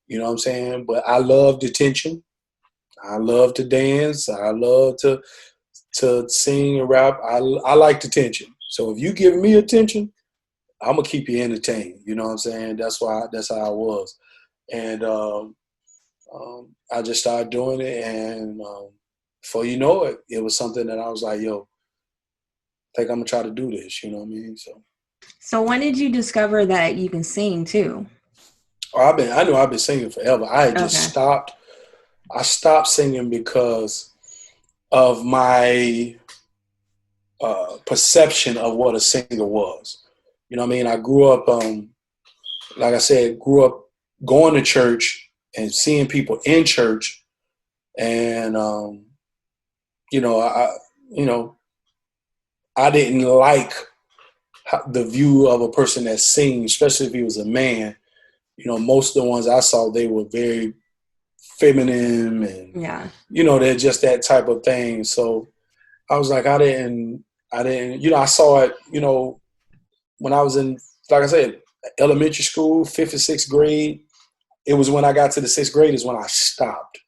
You know what I'm saying? But I loved attention. I love to dance. I love to sing and rap. I liked attention. So if you give me attention, I'm going to keep you entertained. You know what I'm saying? That's how I was. And I just started doing it. And before you know it, it was something that I was like, yo, I think I'm going to try to do this. You know what I mean? So when did you discover that you can sing too? I knew I've been singing forever. I had just stopped. I stopped singing because of my perception of what a singer was. You know what I mean? I grew up, like I said, going to church and seeing people in church, and I didn't like the view of a person that sings, especially if he was a man. Most of the ones I saw, they were very feminine and, they're just that type of thing. So I was like, I didn't, I saw it, when I was in, like I said, elementary school, 5th and 6th grade. It was when I got to the 6th grade is when I stopped.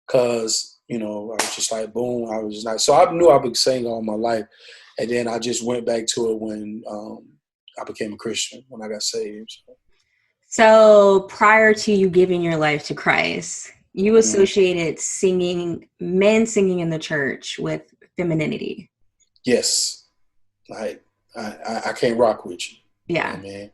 Cause, I was just like, boom, I was just like, so I knew I've been singing all my life. And then I just went back to it when I became a Christian, when I got saved. So prior to you giving your life to Christ, you associated men singing in the church with femininity. Yes. Like, I can't rock with you. Yeah. Man.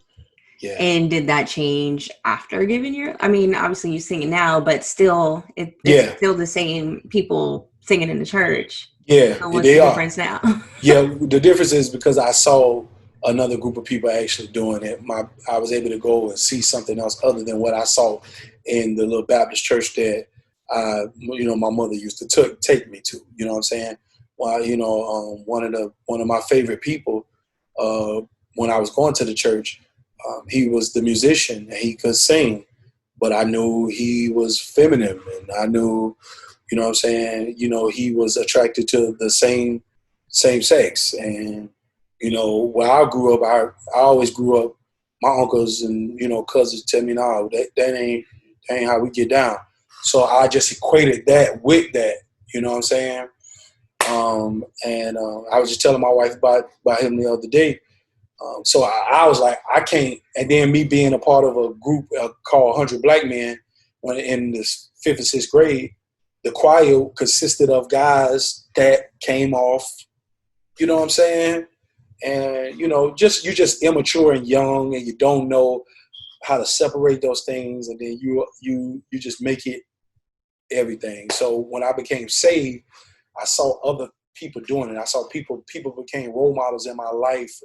Yeah. And did that change after obviously you sing it now, but still, it's still the same people singing in the church. Yeah. So what's the difference now? Yeah. The difference is because I saw another group of people actually doing it. I was able to go and see something else other than what I saw in the little Baptist church that, my mother used to take me to. You know what I'm saying? Well, one of my favorite people, when I was going to the church, he was the musician and he could sing, but I knew he was feminine, and I knew, you know what I'm saying, he was attracted to the same sex. And, where I grew up, I always grew up, my uncles and, cousins tell me, no, that ain't how we get down. So I just equated that with that, you know what I'm saying? I was just telling my wife about him the other day. So I was like, I can't. And then me being a part of a group called 100 Black Men, when in the 5th and 6th grade, the choir consisted of guys that came off, you know what I'm saying? And, you're just immature and young, and you don't know how to separate those things. And then you just make it everything. So when I became saved, I saw other people doing it. I saw people became role models in my life,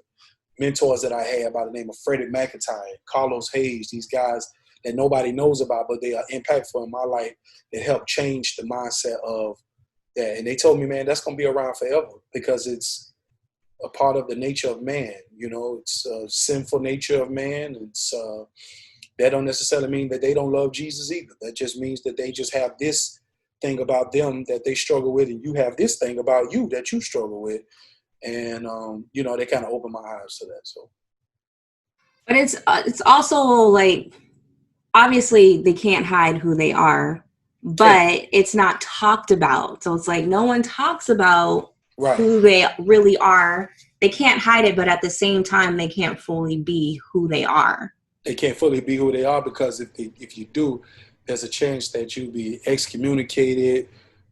mentors that I had by the name of Freddie McIntyre, Carlos Hayes, these guys that nobody knows about, but they are impactful in my life that helped change the mindset of that. And they told me, man, that's going to be around forever because it's a part of the nature of man. It's a sinful nature of man. It's that don't necessarily mean that they don't love Jesus either. That just means that they just have this thing about them that they struggle with, and you have this thing about you that you struggle with. And, they kind of opened my eyes to that. So, but it's also like, obviously they can't hide who they are, but it's not talked about. So it's like no one talks about who they really are. They can't hide it, but at the same time, they can't fully be who they are. They can't fully be who they are because if you do, there's a chance that you'll be excommunicated,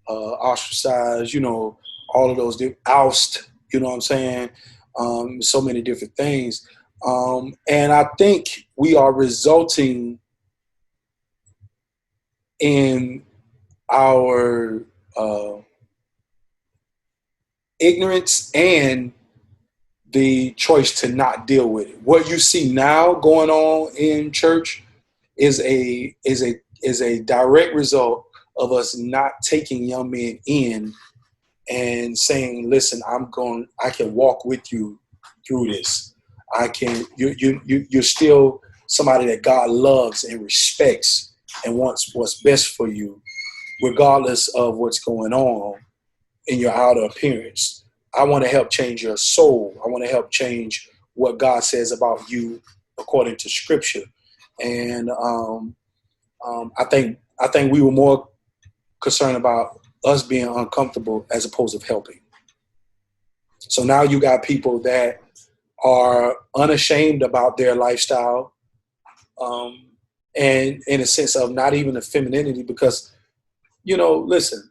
ostracized, all of those, oust, you know what I'm saying? So many different things. And I think we are resulting in our ignorance and the choice to not deal with it. What you see now going on in church is a direct result of us not taking young men in and saying, listen, I can walk with you through this. You're still somebody that God loves and respects and wants what's best for you, regardless of what's going on in your outer appearance. I want to help change your soul. I want to help change what God says about you according to Scripture. And I think we were more concerned about us being uncomfortable as opposed to helping. So now you got people that are unashamed about their lifestyle, and in a sense of not even the femininity, because, listen,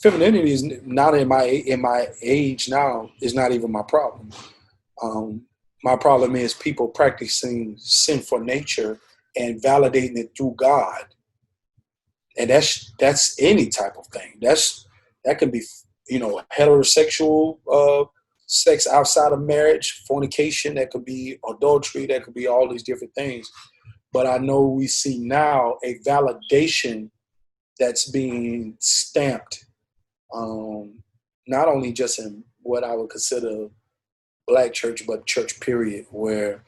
femininity is not in my age now is not even my problem. My problem is people practicing sinful nature and validating it through God. And that's any type of thing. That can be, heterosexual sex outside of marriage, fornication, that could be adultery, that could be all these different things. But I know we see now a validation that's being stamped, not only just in what I would consider Black church, but church period, where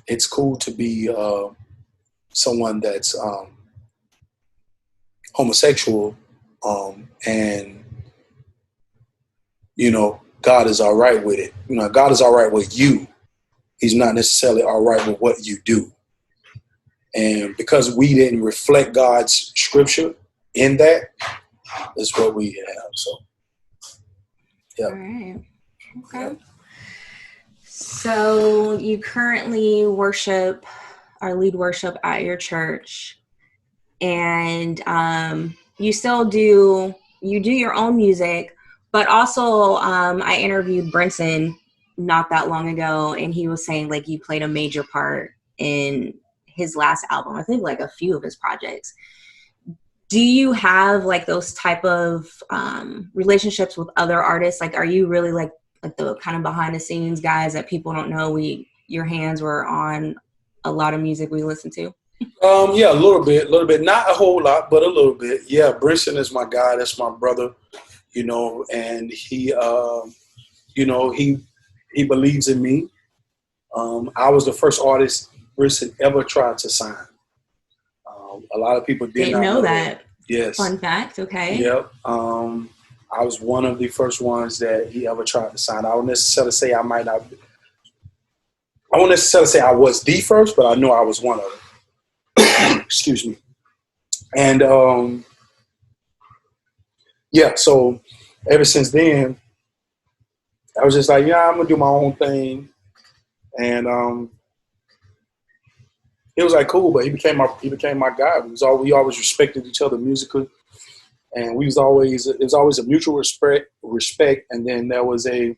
it's cool to be someone that's homosexual, and God is all right with it. God is all right with you. He's not necessarily all right with what you do. And because we didn't reflect God's scripture in that, is what we have. So, yeah. All right. Okay. Yeah. So you currently lead worship at your church, and you still do your own music, but also I interviewed Brinson not that long ago, and he was saying like you played a major part in his last album, I think like a few of his projects. Do you have like those type of relationships with other artists? Like, are you really like the kind of behind the scenes guys that people don't know your hands were on a lot of music we listen to? Yeah, a little bit, not a whole lot, but a little bit. Yeah, Brinson is my guy. That's my brother, and he, he believes in me. I was the first artist Brinson ever tried to sign. A lot of people didn't know that. Yes. Fun fact. Okay. Yep. I was one of the first ones that he ever tried to sign. I won't necessarily say I was the first, but I know I was one of them. Excuse me. And yeah, so ever since then, I was just like, yeah, I'm gonna do my own thing, and it was like cool. But he became my guy. We always respected each other musically, and it was always a mutual respect, and then there was a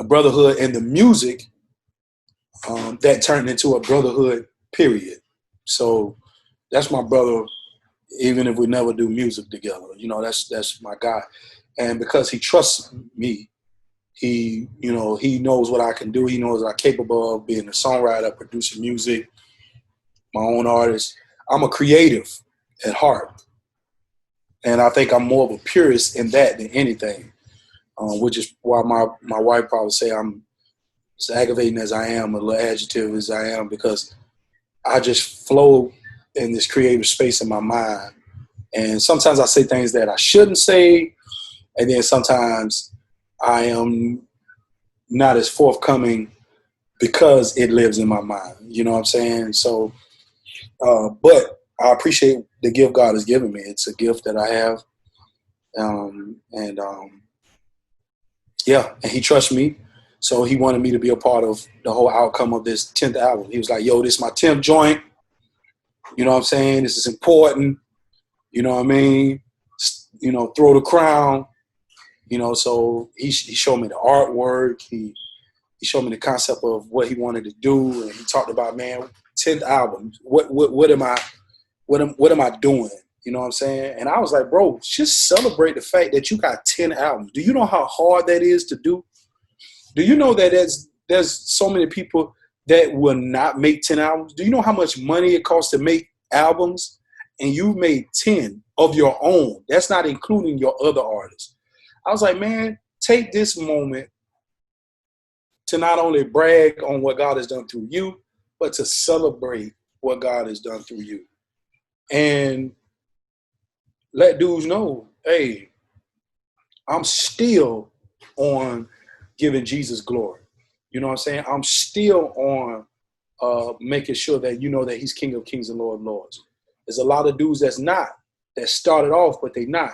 brotherhood in the music that turned into a brotherhood. Period. So that's my brother. Even if we never do music together, that's my guy. And because he trusts me, he knows what I can do. He knows what I'm capable of, being a songwriter, producing music, my own artist. I'm a creative at heart, and I think I'm more of a purist in that than anything, which is why my wife probably say I'm as aggravating as I am, a little adjective as I am, because I just flow in this creative space in my mind. And sometimes I say things that I shouldn't say, and then sometimes I am not as forthcoming because it lives in my mind. You know what I'm saying? So, but I appreciate the gift God has given me. It's a gift that I have, and yeah, and He trusts me. So He wanted me to be a part of the whole outcome of this 10th album. He was like, "Yo, this is my 10th joint. You know what I'm saying? This is important. You know what I mean? Throw the crown." So he showed me the artwork. He showed me the concept of what he wanted to do, and he talked about, man, 10th album. What am I doing? You know what I'm saying? And I was like, bro, just celebrate the fact that you got 10 albums. Do you know how hard that is to do? Do you know that there's so many people that will not make 10 albums? Do you know how much money it costs to make albums? And you've made 10 of your own. That's not including your other artists. I was like, man, take this moment to not only brag on what God has done through you, but to celebrate what God has done through you. And let dudes know, hey, I'm still on giving Jesus glory. You know what I'm saying? I'm still on making sure that you know that He's King of Kings and Lord of Lords. There's a lot of dudes that started off, but they not.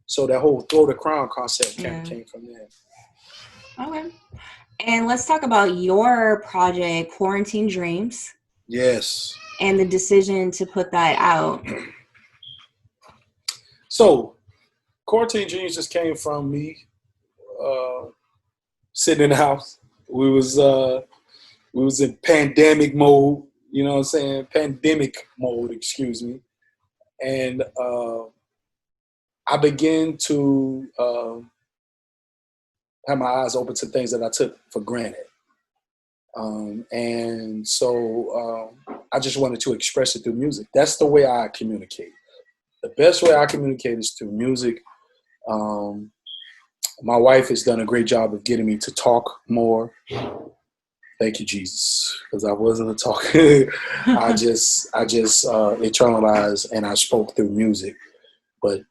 So that whole throw the crown concept came from there. Okay. And let's talk about your project, Quarantine Dreams. Yes. And the decision to put that out. So, Quarantine Dreams just came from me sitting in the house. We was in pandemic mode, you know what I'm saying? Pandemic mode, excuse me. And I began to have my eyes open to things that I took for granted. And so I just wanted to express it through music. That's the way I communicate. The best way I communicate is through music. My wife has done a great job of getting me to talk more. Thank you, Jesus, because I wasn't a talker. I just internalized and I spoke through music. But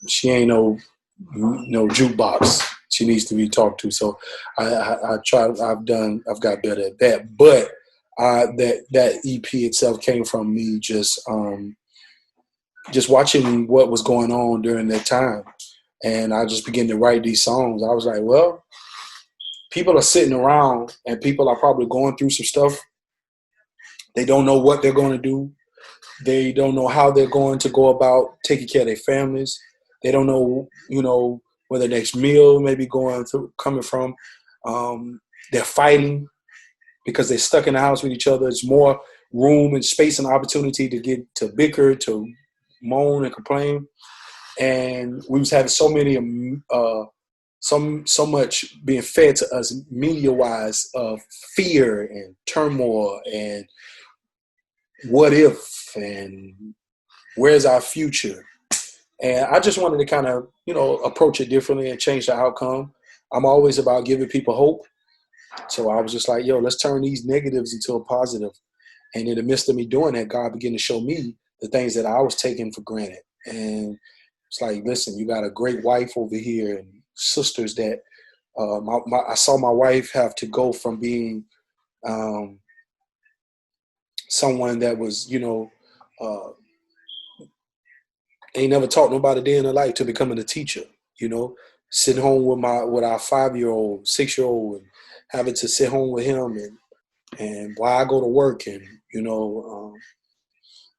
she ain't no jukebox. She needs to be talked to. So I tried. I've got better at that. But that EP itself came from me just watching what was going on during that time, and I just began to write these songs. I was like, well, people are sitting around, and people are probably going through some stuff. They don't know what they're going to do. They don't know how they're going to go about taking care of their families. They don't know, where the next meal may be coming from. They're fighting because they're stuck in the house with each other. It's more room and space and opportunity to get to bicker, to moan and complain. And we was having so many, so much being fed to us media-wise of fear and turmoil and what if and where's our future. And I just wanted to kind of, approach it differently and change the outcome. I'm always about giving people hope. So I was just like, yo, let's turn these negatives into a positive. And in the midst of me doing that, God began to show me the things that I was taking for granted. And it's like, listen, you got a great wife over here and sisters that I saw my wife have to go from being someone that was, Ain't never taught nobody day in their life to becoming a teacher, sitting home with our 5-year-old, 6-year-old, and having to sit home with him and while I go to work and,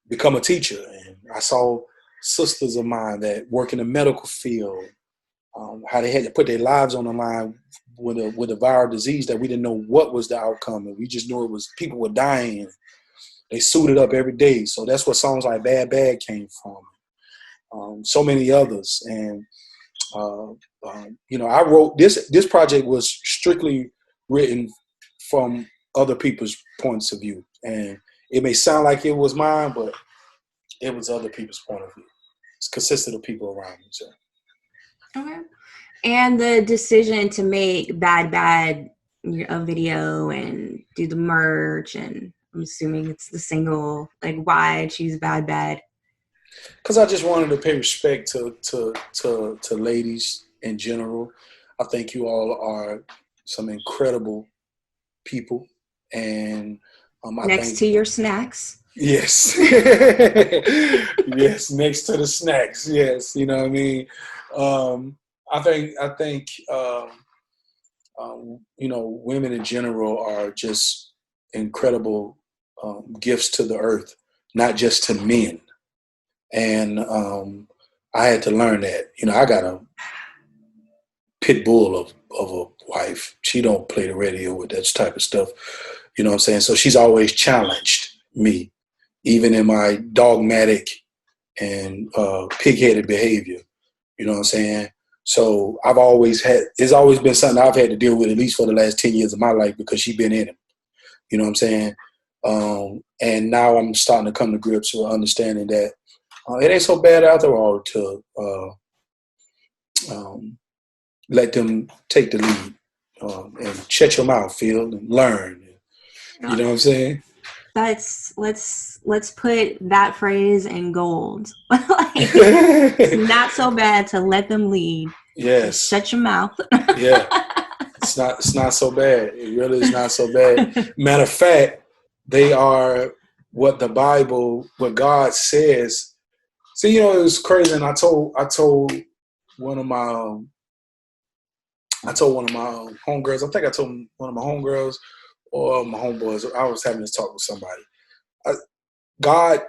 become a teacher. And I saw sisters of mine that work in the medical field, how they had to put their lives on the line with a viral disease that we didn't know what was the outcome. And we just knew it was people were dying. They suited up every day. So that's what songs like Bad Bad came from. So many others. And, I wrote this project was strictly written from other people's points of view. And it may sound like it was mine, but it was other people's point of view. It's consisted of people around me. So. Okay. And the decision to make Bad Bad a video and do the merch, and I'm assuming it's the single, like why choose Bad Bad? Because I just wanted to pay respect to ladies in general. I think you all are some incredible people. And next to your snacks. Yes. Yes, next to the snacks. Yes, you know what I mean? I think women in general are just incredible gifts to the earth, not just to men. And I had to learn that. I got a pit bull of a wife. She don't play the radio with that type of stuff. You know what I'm saying? So she's always challenged me, even in my dogmatic and pig-headed behavior. You know what I'm saying? So it's always been something I've had to deal with at least for the last 10 years of my life because she's been in it. You know what I'm saying? And now I'm starting to come to grips with understanding that it ain't so bad after all to let them take the lead and shut your mouth, Phil, and learn. You know what I'm saying? Let's put that phrase in gold. It's not so bad to let them lead. Yes. Just shut your mouth. Yeah. It's not so bad. It really is not so bad. Matter of fact, they are what God says. See, it was crazy. And I told one of my homegirls. I think I told one of my homegirls or my homeboys. I was having this talk with somebody. God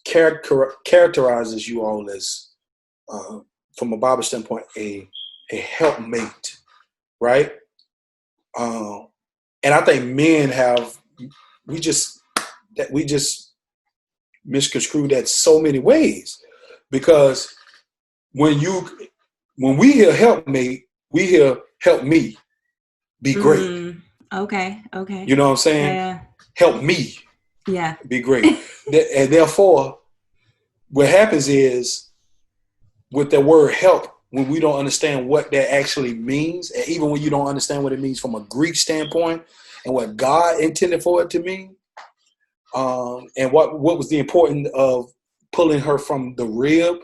characterizes you all as, from a Bible standpoint, a helpmate, right? And I think men we just misconstrued that so many ways, because when we hear helpmate, we hear help me be great. Okay. You know what I'm saying? Yeah. Help me. Yeah. Be great. And therefore, what happens is with the word help, when we don't understand what that actually means, and even when you don't understand what it means from a Greek standpoint and what God intended for it to mean, and what was the importance of pulling her from the rib,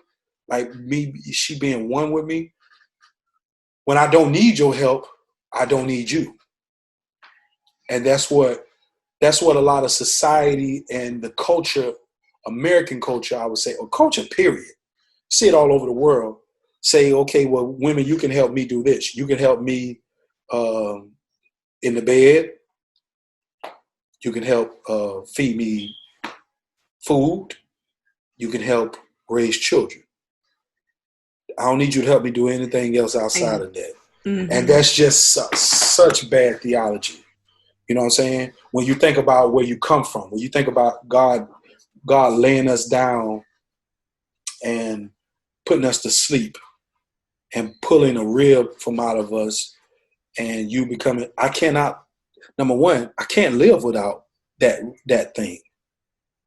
like she being one with me. When I don't need your help, I don't need you. And that's what a lot of society and the culture, American culture, I would say, or culture, period. You see it all over the world. Say, okay, well, women, you can help me do this. You can help me in the bed. You can help feed me food. You can help raise children. I don't need you to help me do anything else outside of that. Mm-hmm. And that's just such bad theology. You know what I'm saying? When you think about where you come from, when you think about God laying us down and putting us to sleep and pulling a rib from out of us, and you becoming, number one, I can't live without that thing.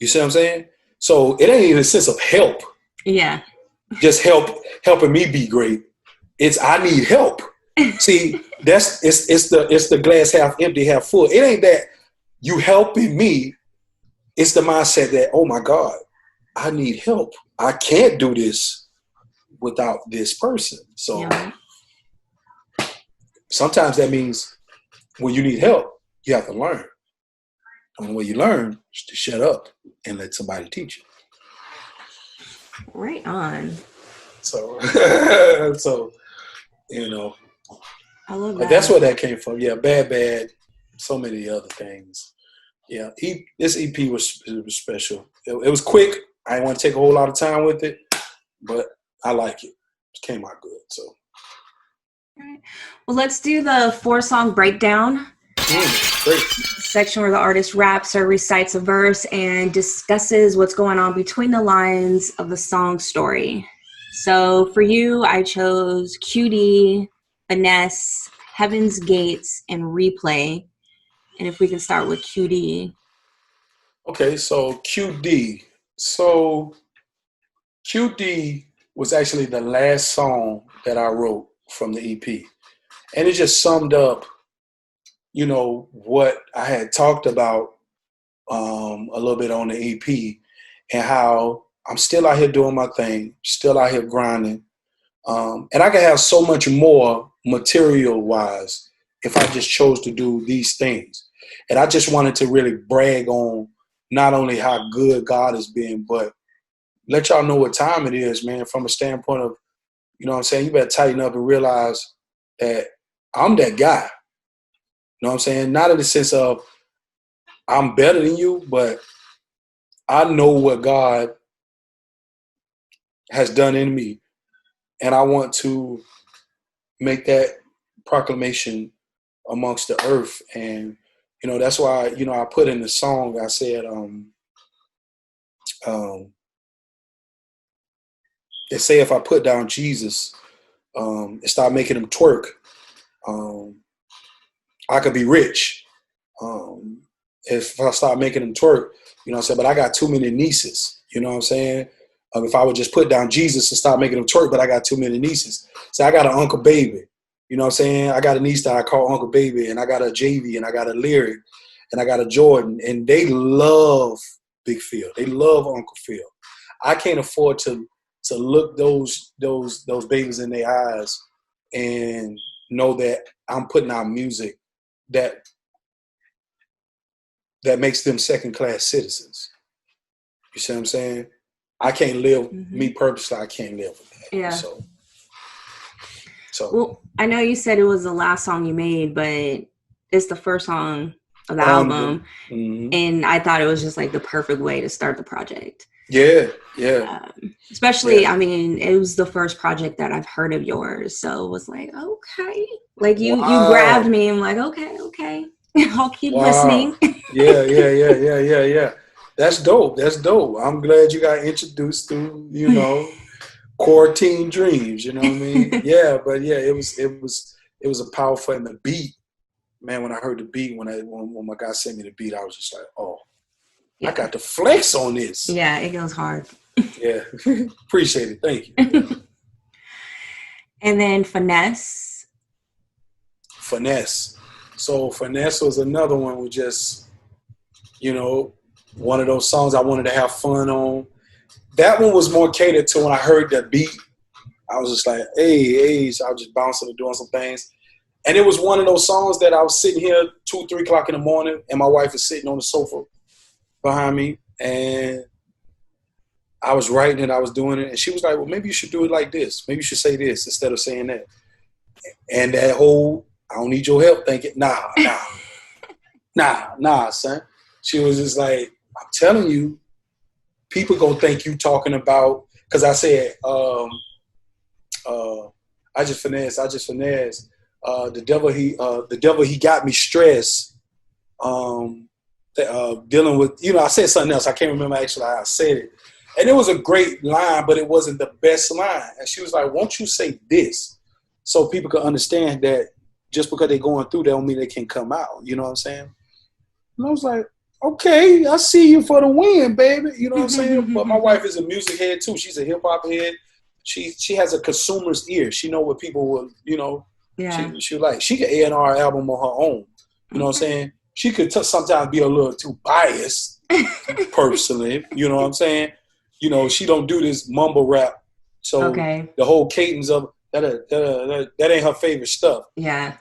You see what I'm saying? So it ain't even a sense of help. Yeah. Just helping me be great. It's I need help. See, it's the glass half empty, half full. It ain't that you helping me. It's the mindset that, oh my God, I need help. I can't do this without this person. So sometimes that means when you need help, you have to learn. And when you learn, is to shut up and let somebody teach you. Right on. So, so I love but that's that. where that came from. Yeah, bad. So many other things. Yeah, this EP was special. It was quick. I didn't want to take a whole lot of time with it, but I like it. It came out good. So, All right. Well, let's do the 4-song breakdown great. section where the artist raps or recites a verse and discusses what's going on between the lines of the song story. So for you, I chose QD, Finesse, Heaven's Gates, and Replay. And if we can start with QD. Okay, so QD. So QD was actually the last song that I wrote from the EP. And it just summed up, what I had talked about a little bit on the EP and how I'm still out here doing my thing, still out here grinding. And I could have so much more material-wise if I just chose to do these things. And I just wanted to really brag on not only how good God has been, but let y'all know what time it is, man, from a standpoint of, you know what I'm saying, you better tighten up and realize that I'm that guy. You know what I'm saying? Not in the sense of I'm better than you, but I know what God has done in me. And I want to make that proclamation amongst the earth. And, that's why, I put in the song, I said, they say if I put down Jesus, and start making him twerk, I could be rich. If I start making him twerk, you know what I'm saying? But I got too many nieces, you know what I'm saying? If I would just put down Jesus and start making him twerk, but I got too many nieces. So I got an Uncle Baby, you know what I'm saying? I got a niece that I call Uncle Baby, and I got a JV, and I got a Lyric, and I got a Jordan, and they love Big Fil. They love Uncle Phil. I can't afford to look those babies in their eyes and know that I'm putting out music that makes them second-class citizens. You see what I'm saying? I can't live, me purposely, I can't live with that. Yeah. So. Well, I know you said it was the last song you made, but it's the first song of the album. And I thought it was just like the perfect way to start the project. Yeah. Especially, I mean, it was the first project that I've heard of yours. So it was like, okay. Like you grabbed me and I'm like, okay. I'll keep listening. Yeah. That's dope. I'm glad you got introduced to, quarantine dreams, you know what I mean? Yeah, but yeah, it was a powerful, and the beat, man, when I heard the beat, when my guy sent me the beat, I was just like, oh, yeah. I got to flex on this. Yeah, it goes hard. Yeah. Appreciate it. Thank you. And then Finesse. So Finesse was another one with just, one of those songs I wanted to have fun on. That one was more catered to when I heard the beat. I was just like, hey, so I was just bouncing and doing some things. And it was one of those songs that I was sitting here 2, 3 o'clock in the morning, and my wife is sitting on the sofa behind me, and I was writing it, I was doing it, and she was like, well, maybe you should do it like this. Maybe you should say this instead of saying that. And that whole, I don't need your help thinking, nah, son. She was just like, I'm telling you, people gonna think you talking about, because I said, I just finesse. The devil he got me stressed. Dealing with, I said something else. I can't remember actually how I said it. And it was a great line, but it wasn't the best line. And she was like, won't you say this so people can understand that just because they're going through, that don't mean they can come out. You know what I'm saying? And I was like, okay, I see you for the win, baby. You know what I'm saying? But my wife is a music head too. She's a hip hop head. She has a consumer's ear. She know what people will, she like. She could A&R album on her own. You know what I'm saying? She could sometimes be a little too biased, personally. You know what I'm saying? She don't do this mumble rap. So the whole cadence of that ain't her favorite stuff. Yeah.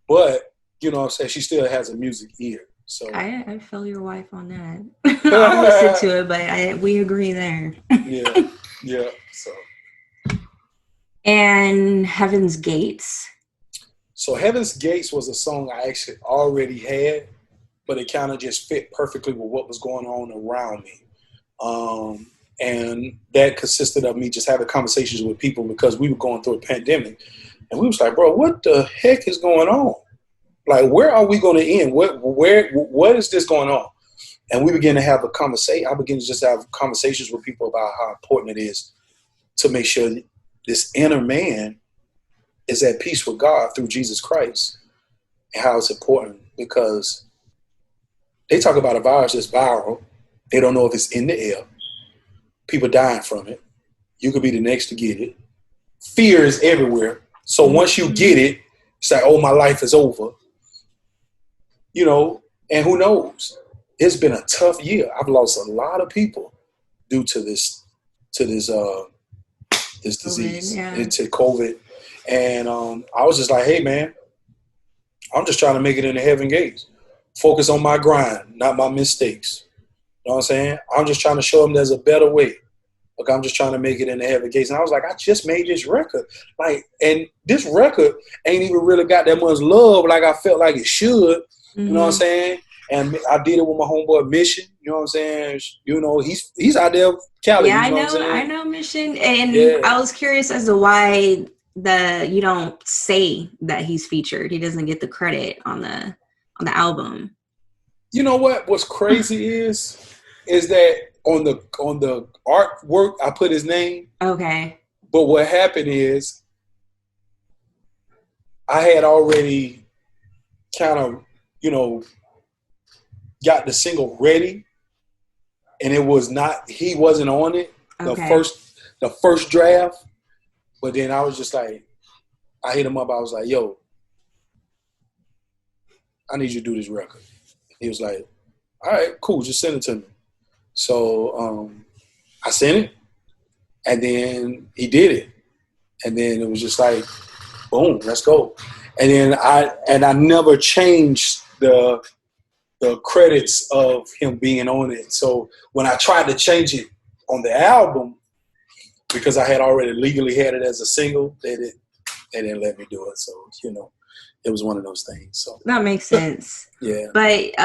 But, you know what I'm saying? She still has a music ear. So I feel your wife on that. I'll listen to it, but we agree there. Yeah. Yeah. So. And Heaven's Gates. So Heaven's Gates was a song I actually already had, but it kind of just fit perfectly with what was going on around me. And that consisted of me just having conversations with people because we were going through a pandemic. And we was like, bro, what the heck is going on? Like, where are we going to end? What is this going on? And we began to have a conversation. I began to just have conversations with people about how important it is to make sure this inner man is at peace with God through Jesus Christ, and how it's important because they talk about a virus that's viral. They don't know if it's in the air. People dying from it. You could be the next to get it. Fear is everywhere. So once you get it, it's like, oh, my life is over. You know, and who knows? It's been a tough year. I've lost a lot of people due to this disease, to COVID. And I was just like, hey, man, I'm just trying to make it into heaven gates. Focus on my grind, not my mistakes. You know what I'm saying? I'm just trying to show them there's a better way. Like, I'm just trying to make it into heaven gates. And I was like, I just made this record. Like, and this record ain't even really got that much love like I felt like it should. You know what I'm saying? And I did it with my homeboy Mission. You know what I'm saying? You know, he's out there, Cali. Yeah, you know I know Mission. And I was curious as to why you don't say that he's featured. He doesn't get the credit on the album. You know what? What's crazy is that on the artwork I put his name. Okay. But what happened is I had already kind of, you know, got the single ready, and he wasn't on it. Okay. The first draft. But then I was just like, I hit him up. I was like, yo, I need you to do this record. He was like, all right, cool, just send it to me. So I sent it, and then he did it. And then it was just like, boom, let's go. And then I never changed the credits of him being on it. So when I tried to change it on the album, because I had already legally had it as a single, they didn't let me do it. So, you know, it was one of those things. So that makes sense. Yeah. But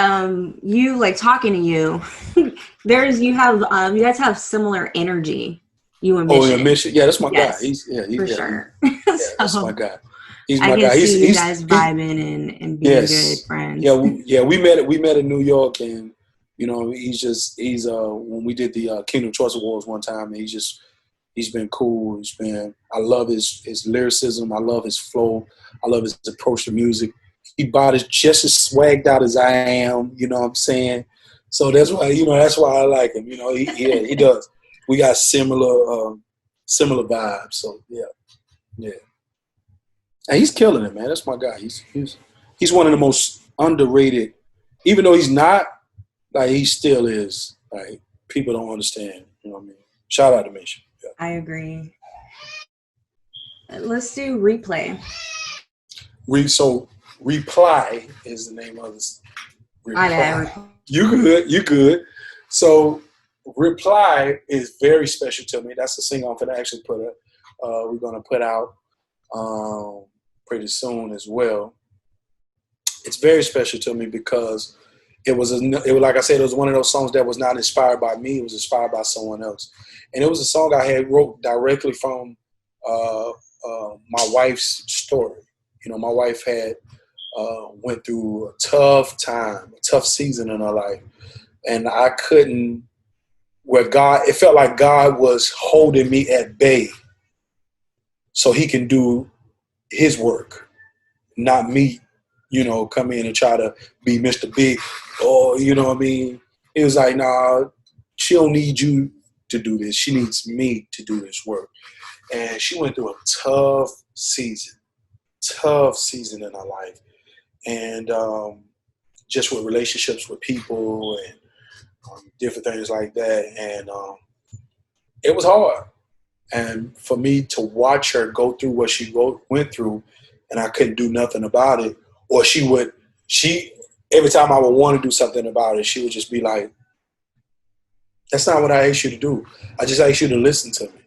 you, like, talking to you, you guys have similar energy. You and Mission. Oh, yeah, Mission. Yeah, that's my guy. He's for sure. That's my guy. He's my guy. I can see you guys vibing and being good friends. Yeah, we met in New York, and you know, he's when we did the Kingdom Choice Awards one time, he's been cool. I love his lyricism. I love his flow. I love his approach to music. He bought it just as swagged out as I am. You know what I'm saying? So that's why I like him. You know, he does. We got similar vibes. So yeah. And he's killing it, man. That's my guy. He's one of the most underrated. Even though he's not, like, he still is. Like, people don't understand. You know what I mean? Shout out to Mission. Yeah. I agree. Let's do Replay. So Reply is the name of this. Reply. You good. So Reply is very special to me. That's the single I'm gonna actually we're gonna put out pretty soon as well. It's very special to me because it was like I said, it was one of those songs that was not inspired by me. It was inspired by someone else, and it was a song I had wrote directly from my wife's story. You know, my wife had went through a tough time, a tough season in her life, and I couldn't. It felt like God was holding me at bay, so He can do His work, not me. You know, come in and try to be Mr. Big, or you know what I mean. It was like, nah, she don't need you to do this. She needs me to do this work. And she went through a tough season in her life, and just with relationships with people and different things like that. And it was hard. And for me to watch her go through what she went through, and I couldn't do nothing about it, or every time I would want to do something about it, she would just be like, that's not what I asked you to do. I just asked you to listen to me.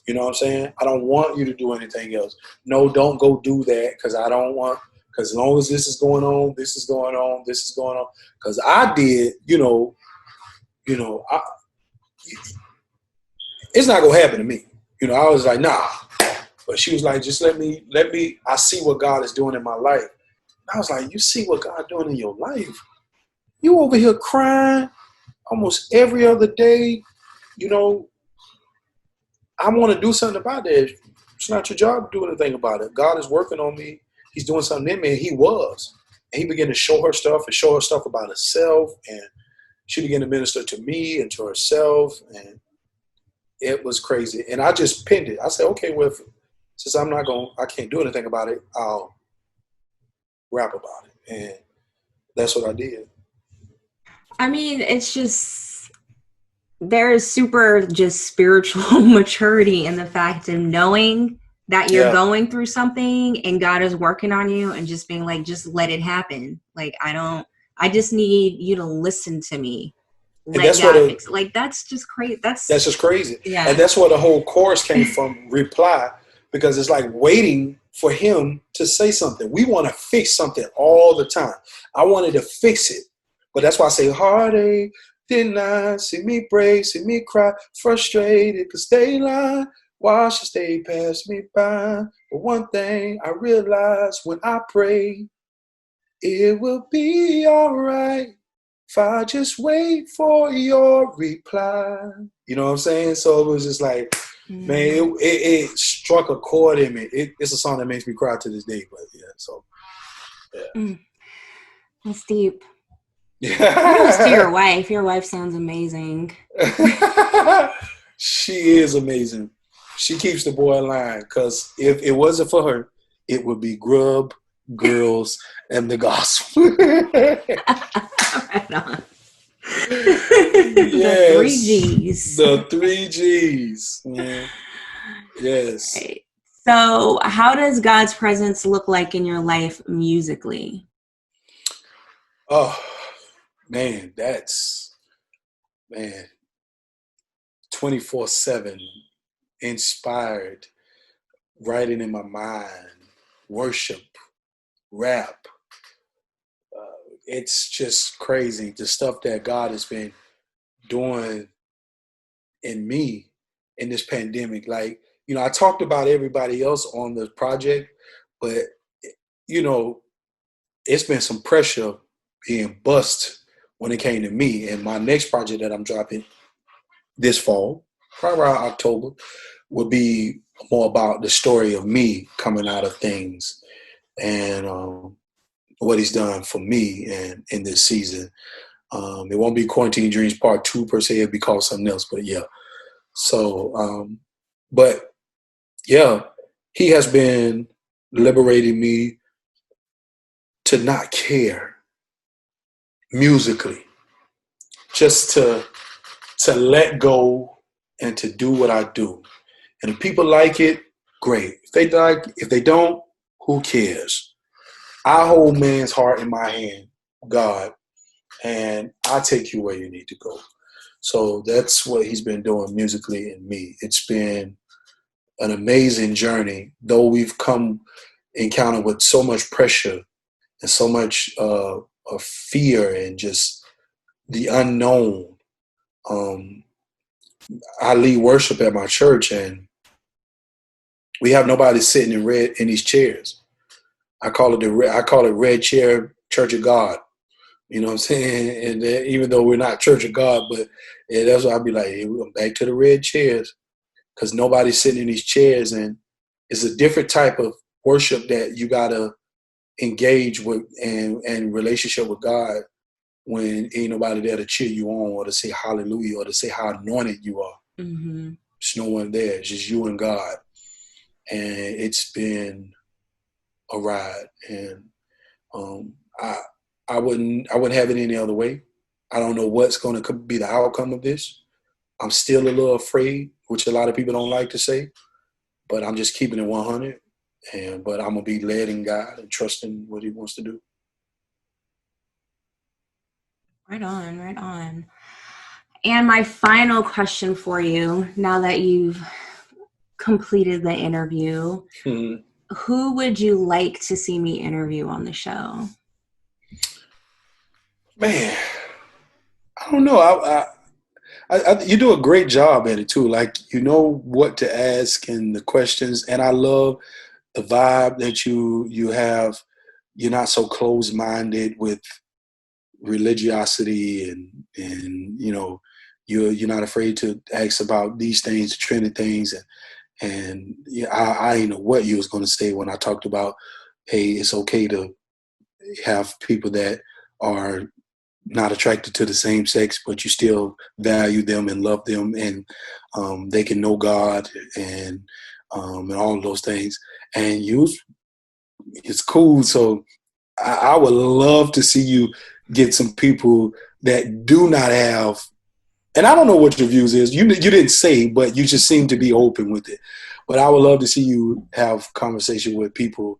You know what I'm saying? I don't want you to do anything else. No, don't go do that because I don't want, because as long as this is going on, this is going on, this is going on. Because I did, it's not going to happen to me. I was like, nah. But she was like, just let me, I see what God is doing in my life. And I was like, you see what God doing in your life? You over here crying almost every other day. I want to do something about that. It's not your job to do anything about it. God is working on me. He's doing something in me, and he was. And he began to show her stuff and show her stuff about herself. And she began to minister to me and to herself. And it was crazy. And I just pinned it. I said, okay, well, since I can't do anything about it, I'll rap about it. And that's what I did. I mean, it's just, there is super just spiritual maturity in the fact of knowing that you're going through something and God is working on you and just being like, just let it happen. Like, I just need you to listen to me. Let God fix it. Like, that's just crazy. That's just crazy. Yeah. And that's where the whole chorus came from, reply, because it's like waiting for him to say something. We want to fix something all the time. I wanted to fix it. But that's why I say heartache, didn't I? See me break, see me cry, frustrated, cause they lie. Why should they pass me by? But one thing I realize when I pray, it will be all right if I just wait for your reply. You know what I'm saying? So it was just like, man, it struck a chord in me. It's a song that makes me cry to this day. But That's deep. Kudos to your wife. Your wife sounds amazing. She is amazing. She keeps the boy in line, because if it wasn't for her, it would be grub, girls, and the gospel. Right on. Yes, the 3Gs. The 3Gs. Man. Yes. Right. So how does God's presence look like in your life musically? Oh, man, 24/7 inspired, writing in my mind, worship, rap. It's just crazy, the stuff that God has been doing in me in this pandemic. Like, I talked about everybody else on the project, but, it's been some pressure being bust when it came to me. And my next project that I'm dropping this fall, probably around October, will be more about the story of me coming out of things and what he's done for me and in this season. It won't be Quarantine Dreams Part 2 per se. It'll be called something else, but yeah. So, but yeah, he has been liberating me to not care musically, just to let go and to do what I do. And if people like it, great. If they don't, who cares? I hold man's heart in my hand, God, and I take you where you need to go. So that's what he's been doing musically in me. It's been an amazing journey, though we've come encounter with so much pressure and so much of fear and just the unknown. I lead worship at my church, and we have nobody sitting in these chairs. I call it Red Chair Church of God. You know what I'm saying? And even though we're not Church of God, but that's why I'll be like, hey, we're back to the red chairs, because nobody's sitting in these chairs, and it's a different type of worship that you gotta engage with and relationship with God when ain't nobody there to cheer you on or to say hallelujah or to say how anointed you are. Mm-hmm. There's no one there. It's just you and God. And it's been a ride. And I wouldn't have it any other way. I don't know what's going to be the outcome of this. I'm still a little afraid, which a lot of people don't like to say, but I'm just keeping it 100. But I'm going to be led in God and trusting what he wants to do. Right on, right on. And my final question for you, now that you've completed the interview, Mhm. who would you like to see me interview on the show? Man, I don't know. You do a great job at it too. Like, you know what to ask and the questions, and I love the vibe that you have. You're not so closed minded with religiosity, and you're not afraid to ask about these things, the trending things, and yeah, I didn't know what you was going to say when I talked about, hey, it's okay to have people that are not attracted to the same sex, but you still value them and love them, and they can know God, and all of those things. And it's cool. So I would love to see you get some people that do not have. And I don't know what your views is. You didn't say, but you just seem to be open with it. But I would love to see you have conversation with people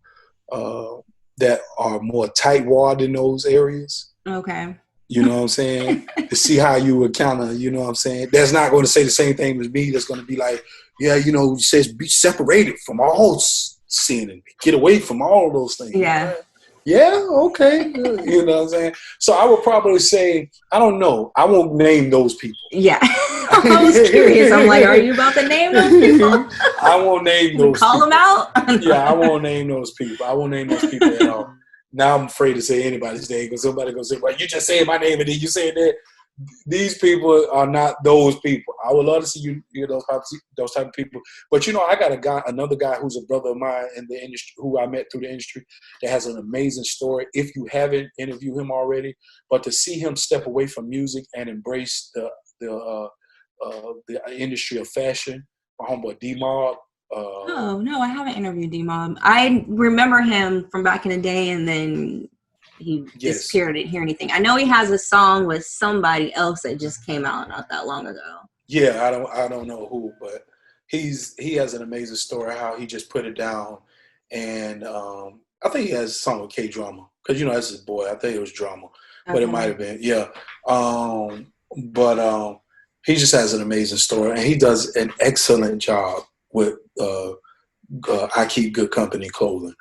uh, that are more tightwad in those areas. Okay. You know what I'm saying? To see how you would kind of, you know what I'm saying? That's not going to say the same thing as me. That's going to be like, yeah, it says be separated from all sin and get away from all those things. Yeah. Yeah, okay. You know what I'm saying? So I would probably say, I don't know. I won't name those people. Yeah. I was curious. I'm like, are you about to name those people? I won't name those Call people. them out? Yeah, I won't name those people. I won't name those people at all. Now I'm afraid to say anybody's name because somebody going to say, well, you just said my name and then you said that. These people are not those people. I would love to see you hear those type of people. But I got another guy who's a brother of mine in the industry, who I met through the industry, that has an amazing story. If you haven't interviewed him already, but to see him step away from music and embrace the industry of fashion, my homeboy D-Mob. Oh, no, I haven't interviewed D-Mob. I remember him from back in the day, and then he disappeared. I didn't hear anything. I know he has a song with somebody else that just came out not that long ago. Yeah, I don't know who, but he has an amazing story how he just put it down, and I think he has a song with K Drama because that's his boy. I think it was Drama, but it might have been but he just has an amazing story, and he does an excellent job with I Keep Good Company clothing,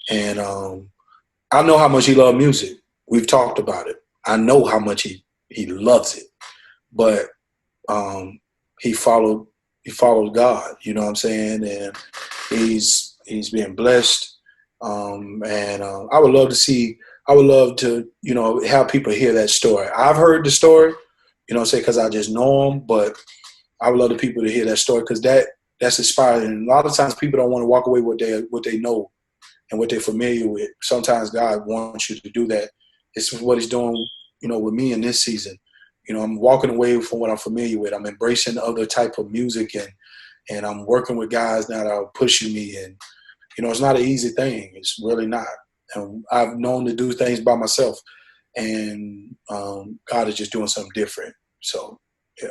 and I know how much he loves music. We've talked about it. I know how much he loves it, but he followed God, you know what I'm saying? And he's being blessed. And I would love to, have people hear that story. I've heard the story, because I just know him, but I would love the people to hear that story because that's inspiring. And a lot of times people don't want to walk away with what they know and what they're familiar with. Sometimes God wants you to do that. This is what he's doing, with me in this season. I'm walking away from what I'm familiar with. I'm embracing other type of music, and I'm working with guys that are pushing me. And, it's not an easy thing. It's really not. And I've known to do things by myself, and God is just doing something different. So, yeah,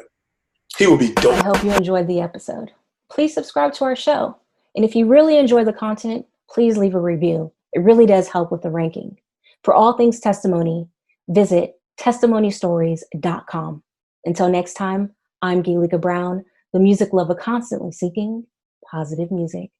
he will be dope. I hope you enjoyed the episode. Please subscribe to our show. And if you really enjoy the content, please leave a review. It really does help with the ranking. For all things testimony, visit testimonystories.com. Until next time, I'm Gilika Brown, the music lover constantly seeking positive music.